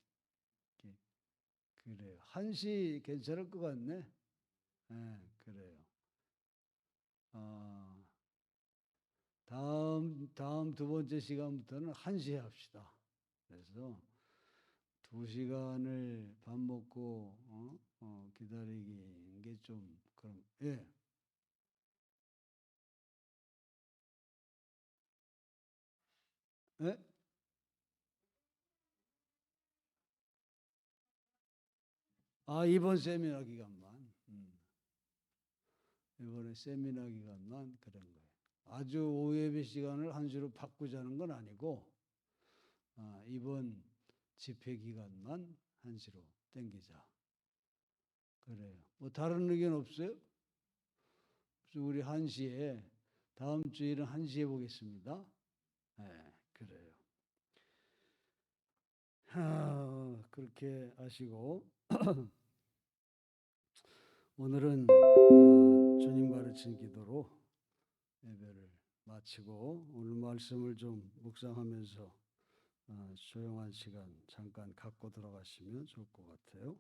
그래요. 1시 괜찮을 것 같네. 네, 그래요. 다음 두 번째 시간부터는 1시에 합시다. 그래서 2시간을 밥 먹고 기다리기 게 좀 그럼 예. 예? 이번 세미나 기간만 이번에 세미나 기간만 그런 거예요. 아주 오후 예배 시간을 1시로 바꾸자는 건 아니고 이번 집회 기간만 1시로 땡기자. 그래요. 뭐 다른 의견 없어요? 그래서 우리 1시에 다음 주일은 1시에 보겠습니다. 네, 그래요. 그렇게 하시고 오늘은 주님 가르친 기도로 예배를 마치고 오늘 말씀을 좀 묵상하면서 조용한 시간 잠깐 갖고 들어가시면 좋을 것 같아요.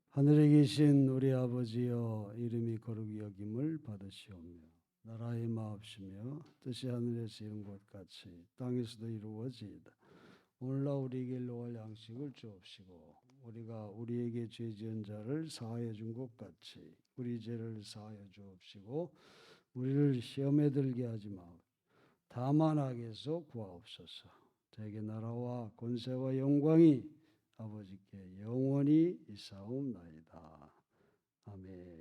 하늘에 계신 우리 아버지여 이름이 거룩히 여김을 받으시오며 나라의 마옵시며 뜻이 하늘에서 이룬 것 같이 땅에서도 이루어지이다. 오늘날 우리에게 일용할 양식을 주옵시고 우리가 우리에게 죄 지은 자를 사하여 준 것 같이 우리 죄를 사하여 주옵시고 우리를 시험에 들게 하지 마옵 다만 악에서 구하옵소서. 대개 나라와 권세와 영광이 아버지께 영원히 있사옵나이다. 아멘.